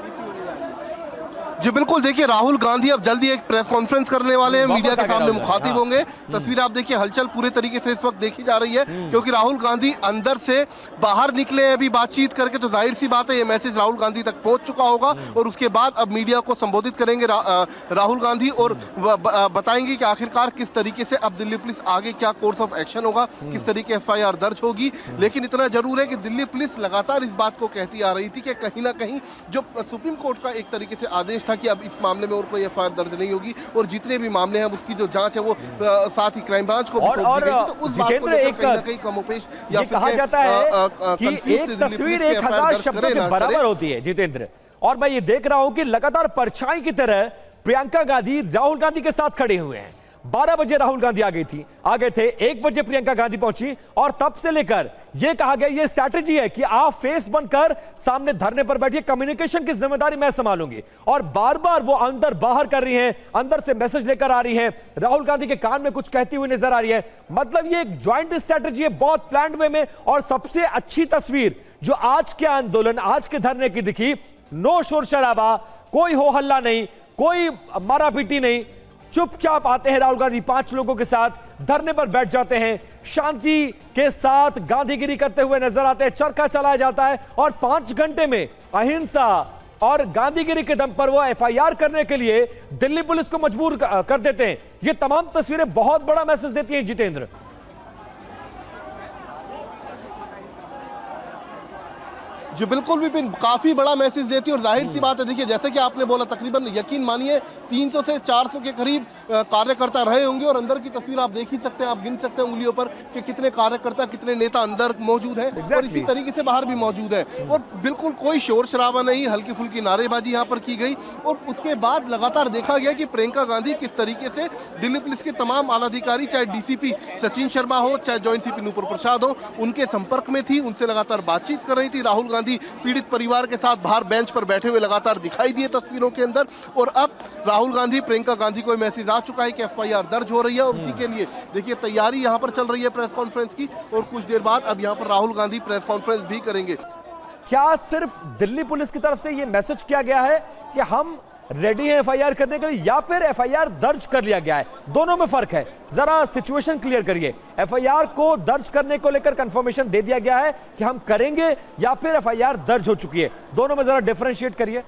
पीसी होने जा रही है। जी बिल्कुल, देखिए राहुल गांधी अब जल्दी एक प्रेस कॉन्फ्रेंस करने वाले हैं, मीडिया के सामने मुखातिब होंगे। तस्वीर आप देखिए, हलचल पूरे तरीके से इस वक्त देखी जा रही है, क्योंकि राहुल गांधी अंदर से बाहर निकले हैं अभी बातचीत करके, तो जाहिर सी बात है ये मैसेज राहुल गांधी तक पहुंच चुका होगा और उसके बाद अब मीडिया को संबोधित करेंगे राहुल गांधी और बताएंगे कि आखिरकार किस तरीके से अब दिल्ली पुलिस आगे क्या कोर्स ऑफ एक्शन होगा, किस तरीके FIR दर्ज होगी। लेकिन इतना जरूर है कि दिल्ली पुलिस लगातार इस बात को कहती आ रही थी कि कहीं ना कहीं जो सुप्रीम कोर्ट का एक तरीके से आदेश था कि अब इस मामले में और कोई FIR दर्ज नहीं होगी और जितने भी मामले हैं उसकी जो जांच है वो साथ ही क्राइम ब्रांच को भी सौंप दी गई थी। तो उस बात को लेकर कहीं ना कहीं कमोपेश या फिर कहा जाता है कि एक तस्वीर 1000 शब्दों के बराबर होती है जितेंद्र, और मैं ये देख रहा हूं कि लगातार परछाई की तरह प्रियंका गांधी राहुल गांधी के साथ खड़े हुए हैं। 12 बजे राहुल गांधी आ गए थे, 1 बजे प्रियंका गांधी पहुंची और तब से लेकर यह कहा गया ये स्ट्रैटेजी है कि आप फेस बनकर सामने धरने पर बैठिए, कम्युनिकेशन की जिम्मेदारी मैं संभालूंगी। और बार बार वो अंदर बाहर कर रही हैं, अंदर से मैसेज लेकर आ रही हैं, राहुल गांधी के कान में कुछ कहती हुई नजर आ रही है। मतलब ये एक ज्वाइंट स्ट्रैटेजी है, बहुत प्लान्ड वे में। और सबसे अच्छी तस्वीर जो आज के आंदोलन, आज के धरने की दिखी, नो शोर शराबा, कोई हो हल्ला नहीं, कोई मारा पीटी नहीं, चुपचाप आते हैं राहुल गांधी 5 लोगों के साथ, धरने पर बैठ जाते हैं, शांति के साथ गांधीगिरी करते हुए नजर आते हैं, चरखा चलाया जाता है और 5 घंटे में अहिंसा और गांधीगिरी के दम पर वो FIR करने के लिए दिल्ली पुलिस को मजबूर कर देते हैं। ये तमाम तस्वीरें बहुत बड़ा मैसेज देती हैं जितेंद्र। जी बिल्कुल विपिन, काफी बड़ा मैसेज देती है और जाहिर सी बात है, देखिए जैसे कि आपने बोला तकरीबन यकीन मानिए 300 से 400 के करीब कार्यकर्ता रहे होंगे और अंदर की तस्वीर आप देख ही सकते हैं, आप गिन सकते हैं उंगलियों पर कि कितने कार्यकर्ता, कितने नेता अंदर मौजूद है और इसी तरीके से बाहर भी मौजूद है। और बिल्कुल कोई शोर शराबा नहीं, हल्की फुल्की नारेबाजी यहाँ पर की गई और उसके बाद लगातार देखा गया कि प्रियंका गांधी किस तरीके से दिल्ली पुलिस के तमाम आला अधिकारी, चाहे DCP सचिन शर्मा हो, चाहे ज्वाइंट CP नूपुर प्रसाद हो, उनके संपर्क में थी, उनसे लगातार बातचीत कर रही थी। राहुल गांधी पीड़ित परिवार के साथ बाहर बेंच पर बैठे हुए लगातार दिखाई दिए तस्वीरों के अंदर। और अब राहुल गांधी, प्रियंका गांधी को मैसेज आ चुका है कि FIR दर्ज हो रही है और उसी के लिए देखिए तैयारी यहां पर चल रही है प्रेस कॉन्फ्रेंस की और कुछ देर बाद अब यहां पर राहुल गांधी प्रेस कॉन्फ्रेंस भी करेंगे। क्या सिर्फ दिल्ली पुलिस की तरफ से यह मैसेज किया गया है कि हम रेडी है FIR करने के लिए, या फिर FIR दर्ज कर लिया गया है? दोनों में फर्क है, जरा सिचुएशन क्लियर करिए। FIR को दर्ज करने को लेकर कंफर्मेशन दे दिया गया है कि हम करेंगे, या फिर FIR दर्ज हो चुकी है? दोनों में जरा डिफरेंशिएट करिए।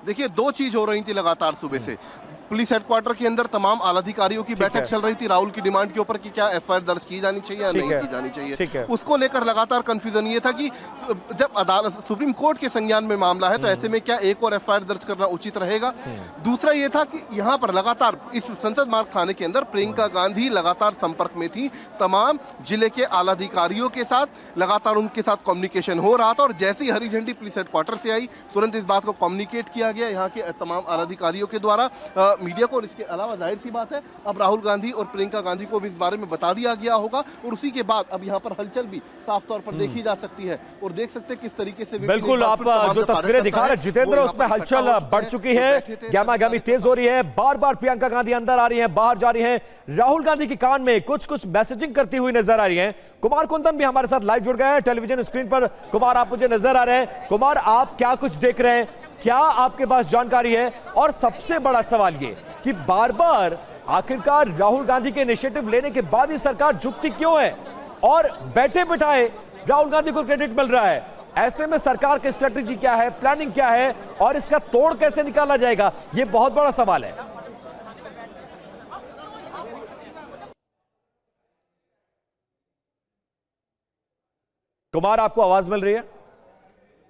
देखिए 2 चीज हो रही थी लगातार सुबह से। पुलिस हेडक्वार्टर के अंदर तमाम आला अधिकारियों की बैठक चल रही थी राहुल की डिमांड के ऊपर कि क्या FIR दर्ज की जानी चाहिए या नहीं की जानी चाहिए। उसको लेकर लगातार कंफ्यूजन ये था कि जब अदालत, सुप्रीम कोर्ट के संज्ञान में मामला है तो ऐसे में क्या एक और FIR दर्ज करना उचित रहेगा। दूसरा ये था कि यहाँ पर लगातार इस संसद मार्ग थाने के अंदर प्रियंका गांधी लगातार संपर्क में थी, तमाम जिले के आला अधिकारियों के साथ लगातार उनके साथ कम्युनिकेशन हो रहा था और जैसे ही हरी झंडी पुलिस हेडक्वार्टर से आई तुरंत इस बात को कम्युनिकेट किया गया यहाँ के तमाम आला अधिकारियों के द्वारा मीडिया को। और इसके अलावा जाहिर सी बात है अब राहुल गांधी और प्रियंका गांधी को भी इस बारे में बता दिया गया होगा और उसी के बाद अब यहाँ पर हलचल भी साफ तौर पर देखी जा सकती है और देख सकते हैं किस तरीके से बिल्कुल आप जो तस्वीरें दिखा रहे जितेंद्र, उसमें हलचल बढ़ चुकी है, गहमागहमी तेज हो रही है, बार बार प्रियंका गांधी अंदर आ रही है, बाहर जा रही है, राहुल गांधी के कान में कुछ मैसेजिंग करती हुई नजर आ रही है। कुमार कुंदन भी हमारे साथ लाइव जुड़ गए हैं टेलीविजन स्क्रीन पर। कुमार, आप मुझे नजर आ रहे हैं। कुमार, आप क्या कुछ देख रहे हैं, क्या आपके पास जानकारी है? और सबसे बड़ा सवाल ये कि बार बार आखिरकार राहुल गांधी के इनिशिएटिव लेने के बाद ही सरकार झुकती क्यों है और बैठे बिठाए राहुल गांधी को क्रेडिट मिल रहा है? ऐसे में सरकार की स्ट्रेटेजी क्या है, प्लानिंग क्या है और इसका तोड़ कैसे निकाला जाएगा, यह बहुत बड़ा सवाल है। कुमार, आपको आवाज मिल रही है?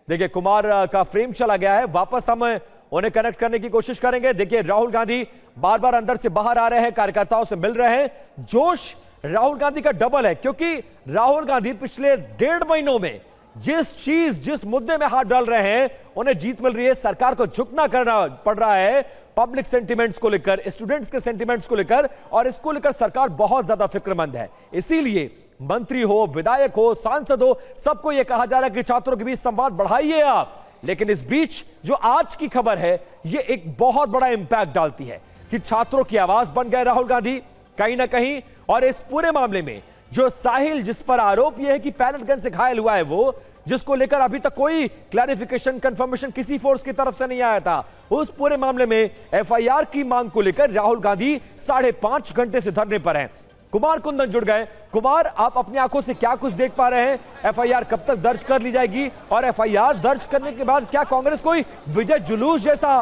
देखिए कुमार का फ्रेम चला गया है, वापस हम उन्हें कनेक्ट करने की कोशिश करेंगे। देखिए राहुल गांधी बार बार अंदर से बाहर आ रहे हैं, कार्यकर्ताओं से मिल रहे हैं। जोश राहुल गांधी का डबल है क्योंकि राहुल गांधी पिछले 1.5 महीनों में जिस मुद्दे में हाथ डाल रहे हैं उन्हें जीत मिल रही है। सरकार को झुकना करना पड़ रहा है पब्लिक सेंटिमेंट्स को लेकर, स्टूडेंट्स के सेंटिमेंट्स को लेकर, और इसको लेकर सरकार बहुत ज्यादा फिक्रमंद है। इसीलिए मंत्री हो, विधायक हो, सांसद हो, सबको यह कहा जा रहा है कि छात्रों के बीच संवाद बढ़ाइए आप। लेकिन इस बीच जो आज की खबर है यह एक बहुत बड़ा इंपैक्ट डालती है कि छात्रों की आवाज बन गए राहुल गांधी कहीं ना कहीं। और इस पूरे मामले में जो साहिल, जिस पर आरोप यह है कि पैलेट गन से घायल हुआ है, वो जिसको लेकर अभी तक कोई क्लैरिफिकेशन, कंफर्मेशन किसी फोर्स की तरफ से नहीं आया था, उस पूरे मामले में एफआईआर की मांग को लेकर राहुल गांधी 5.5 घंटे से धरने पर हैं। कुमार कुंदन जुड़ गए। कुमार, आप अपनी आंखों से क्या कुछ देख पा रहे हैं? एफआईआर कब तक दर्ज कर ली जाएगी और एफआईआर दर्ज करने के बाद क्या कांग्रेस कोई विजय जुलूस जैसा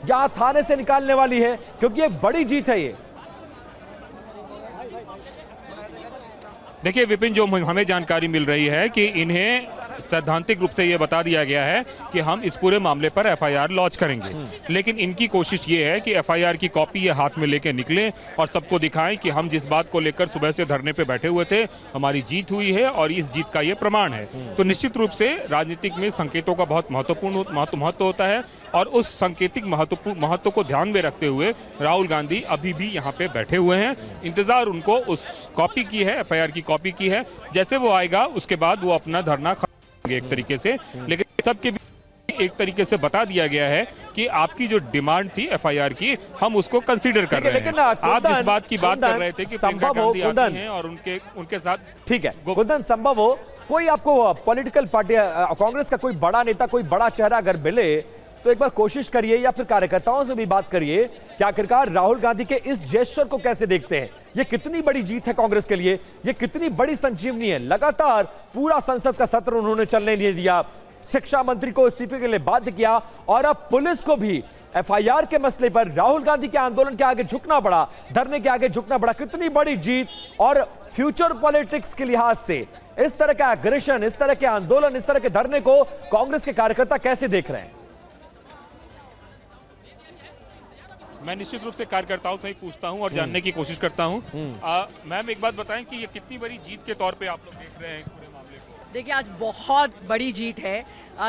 यहां थाने से निकालने वाली है? क्योंकि एक बड़ी जीत है ये। देखिए विपिन, जो हमें जानकारी मिल रही है कि इन्हें सैद्धांतिक रूप से यह बता दिया गया है कि हम इस पूरे मामले पर एफआईआर लॉन्च करेंगे, लेकिन इनकी कोशिश ये है कि एफआईआर की कॉपी ये हाथ में लेके निकलें और सबको दिखाएं कि हम जिस बात को लेकर सुबह से धरने पे बैठे हुए थे, हमारी जीत हुई है और इस जीत का ये प्रमाण है। तो निश्चित रूप से राजनीतिक में संकेतों का बहुत महत्व होता है और उस सांकेतिक महत्व को ध्यान में रखते हुए राहुल गांधी अभी भी यहाँ पे बैठे हुए हैं। इंतजार उनको उस कॉपी की है, एफआईआर की कॉपी की है। जैसे वो आएगा उसके बाद वो अपना धरना एक तरीके से, लेकिन सबके भी एक तरीके से बता दिया गया है कि आपकी जो डिमांड थी एफआईआर की, हम उसको कंसीडर कर रहे हैं। आप जिस बात की बात कर रहे थे कि प्रियंका गांधी आती हैं और उनके साथ, ठीक है कुंदन, संभव हो कोई आपको पॉलिटिकल पार्टी, कांग्रेस का कोई बड़ा नेता, कोई बड़ा चेहरा अगर मिले तो एक बार कोशिश करिए या फिर कार्यकर्ताओं से भी बात करिए कि आखिरकार राहुल गांधी के इस जेस्चर को कैसे देखते हैं। ये कितनी बड़ी जीत है कांग्रेस के लिए, ये कितनी बड़ी संजीवनी है। लगातार पूरा संसद का सत्र उन्होंने चलने नहीं दिया, शिक्षा मंत्री को इस्तीफे के लिए बाध्य किया और अब पुलिस को भी एफआईआर के मसले पर राहुल गांधी के आंदोलन के आगे झुकना पड़ा, धरने के आगे झुकना पड़ा। कितनी बड़ी जीत। और फ्यूचर पॉलिटिक्स के लिहाज से इस तरह का एग्रेशन, इस तरह के आंदोलन, इस तरह के धरने को कांग्रेस के कार्यकर्ता कैसे देख रहे हैं? मैं निश्चित रूप से कार्यकर्ताओं से ही पूछता हूं और जानने की कोशिश करता हूं। मैम, एक बात बताएं कि ये कितनी बड़ी जीत के तौर पे आप लोग देख रहे हैं इस पूरे मामले को? देखिए, आज बहुत बड़ी जीत है।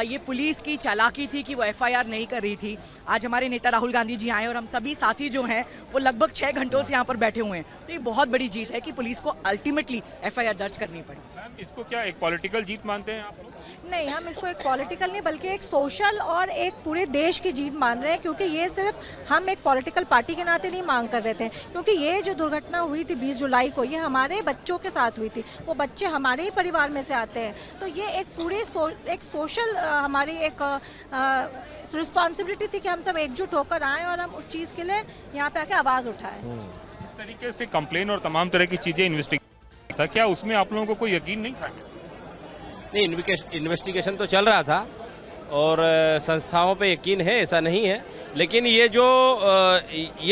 ये पुलिस की चालाकी थी कि वो एफआईआर नहीं कर रही थी। आज हमारे नेता राहुल गांधी जी आए और हम सभी साथी जो हैं वो लगभग 6 घंटों से यहाँ पर बैठे हुए हैं। तो ये बहुत बड़ी जीत है कि पुलिस को अल्टीमेटली एफआईआर दर्ज करनी पड़ी। मैम, इसको क्या एक पॉलिटिकल जीत मानते हैं आप लोग? नहीं, हम इसको एक पॉलिटिकल नहीं बल्कि एक सोशल और एक पूरे देश की जीत मान रहे हैं, क्योंकि ये सिर्फ हम एक पॉलिटिकल पार्टी के नाते नहीं मांग कर रहे थे, क्योंकि ये जो दुर्घटना हुई थी 20 जुलाई को, ये हमारे बच्चों के साथ हुई थी। वो बच्चे हमारे ही परिवार में से आते हैं, तो ये एक पूरे एक सोशल हमारी एक रिस्पॉन्सिबिलिटी थी कि हम सब एकजुट होकर आए और हम उस चीज़ के लिए यहाँ पे आके आवाज़ उठाएं। इस तरीके से कंप्लेन और तमाम तरह की चीज़ें इन्वेस्टिगेशन था, क्या उसमें आप लोगों को कोई यकीन नहीं था? नहीं, इन्वेस्टिगेशन तो चल रहा था और संस्थाओं पे यकीन है, ऐसा नहीं है। लेकिन ये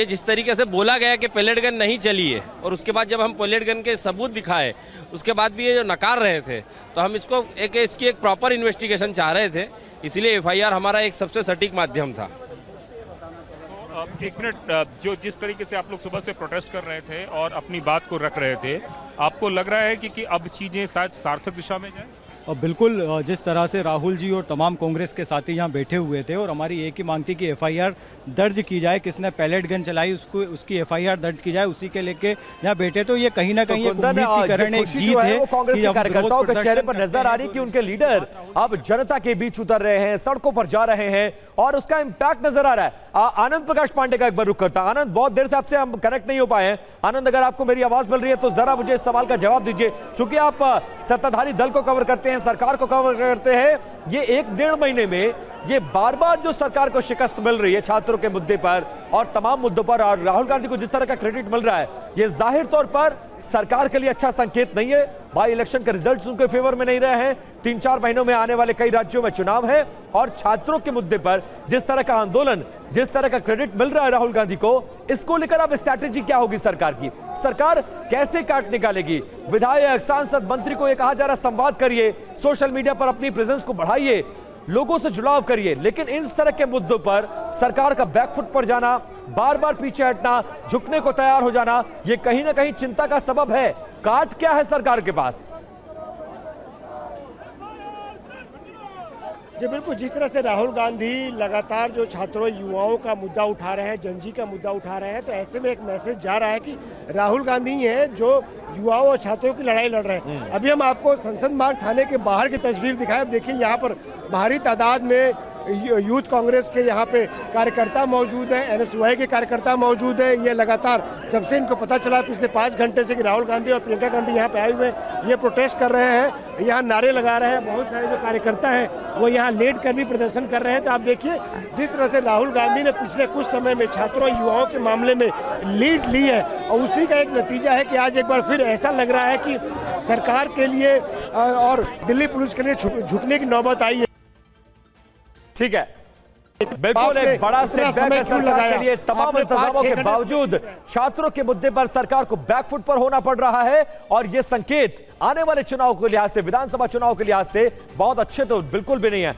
जिस तरीके से बोला गया कि पैलेट गन नहीं चली है और उसके बाद जब हम पैलेट गन के सबूत दिखाए उसके बाद भी ये जो नकार रहे थे, तो हम इसकी एक प्रॉपर इन्वेस्टिगेशन चाह रहे थे। इसलिए एफआईआर हमारा एक सबसे सटीक माध्यम था। एक मिनट, जो जिस तरीके से आप लोग सुबह से प्रोटेस्ट कर रहे थे और अपनी बात को रख रहे थे, आपको लग रहा है कि अब चीज़ें शायद सार्थक दिशा में जाए? और बिल्कुल, जिस तरह से राहुल जी और तमाम कांग्रेस के साथी यहाँ बैठे हुए थे और हमारी एक ही मांग थी कि एफआईआर दर्ज की जाए, किसने पैलेट गन चलाई उसकी एफआईआर दर्ज की जाए, उसी के लेके यहाँ बैठे। तो ये कहीं ना कहीं उम्मीद की कारण एक जीत है। वो कांग्रेस के कार्यकर्ताओं के चेहरे पर नजर आ रही कि उनके लीडर अब जनता के बीच उतर रहे हैं, सड़कों पर जा रहे हैं और उसका इम्पैक्ट नजर आ रहा है। आनंद प्रकाश पांडे का एक बार रुख करता। आनंद, बहुत देर से आपसे हम कनेक्ट नहीं हो पाए हैं। आनंद, अगर आपको मेरी आवाज मिल रही है तो जरा मुझे इस सवाल का जवाब दीजिए, क्योंकि आप सत्ताधारी दल को कवर करते हैं, सरकार को कवर करते हैं। ये 1-1.5 महीने में ये बार बार जो सरकार को शिकस्त मिल रही है छात्रों के मुद्दे पर और तमाम मुद्दों पर, और राहुल गांधी को जिस तरह का क्रेडिट मिल रहा है, ये जाहिर तौर पर सरकार के लिए अच्छा संकेत नहीं है। बाई इलेक्शन के रिजल्ट्स उनके फेवर में नहीं रहे हैं। 3-4 महीनों में आने वाले कई राज्यों में चुनाव है और छात्रों के मुद्दे पर जिस तरह का आंदोलन, जिस तरह का क्रेडिट मिल रहा है राहुल गांधी को, इसको लेकर अब स्ट्रैटेजी क्या होगी सरकार की? सरकार कैसे काट निकालेगी? विधायक, सांसद, मंत्री को यह कहा जा रहा संवाद करिए, सोशल मीडिया पर अपनी प्रेजेंस को बढ़ाइए, लोगों से जुड़ाव करिए, लेकिन इस तरह के मुद्दों पर सरकार का बैकफुट पर जाना, बार बार पीछे हटना, झुकने को तैयार हो जाना, यह कहीं ना कहीं चिंता का सबब है। काट क्या है सरकार के पास? जी बिल्कुल, जिस तरह से राहुल गांधी लगातार जो छात्रों युवाओं का मुद्दा उठा रहे हैं, जनजी का मुद्दा उठा रहे हैं, तो ऐसे में एक मैसेज जा रहा है कि राहुल गांधी ही हैं जो युवाओं और छात्रों की लड़ाई लड़ रहे हैं। अभी हम आपको संसद मार्ग थाने के बाहर की तस्वीर दिखाएं। अब देखिए, यहाँ पर भारी तादाद में यूथ कांग्रेस के यहाँ पे कार्यकर्ता मौजूद हैं, NSY के कार्यकर्ता मौजूद हैं। ये लगातार जब से इनको पता चला पिछले 5 घंटे से कि राहुल गांधी और प्रियंका गांधी यहाँ पे आए हुए ये प्रोटेस्ट कर रहे हैं, यहाँ नारे लगा रहे हैं। बहुत सारे जो कार्यकर्ता हैं वो यहाँ लेट कर भी प्रदर्शन कर रहे हैं। तो आप देखिए जिस तरह से राहुल गांधी ने पिछले कुछ समय में छात्रों युवाओं के मामले में लीड ली है, और उसी का एक नतीजा है कि आज एक बार फिर ऐसा लग रहा है कि सरकार के लिए और दिल्ली पुलिस के लिए झुकने की नौबत आई है। ठीक है, बिल्कुल एक बड़ा सेटबैक है सरकार के लिए। तमाम इंतजामों के बावजूद छात्रों के मुद्दे पर सरकार को बैकफुट पर होना पड़ रहा है, और यह संकेत आने वाले चुनाव के लिहाज से, विधानसभा चुनाव के लिहाज से बहुत अच्छे तो बिल्कुल भी नहीं है।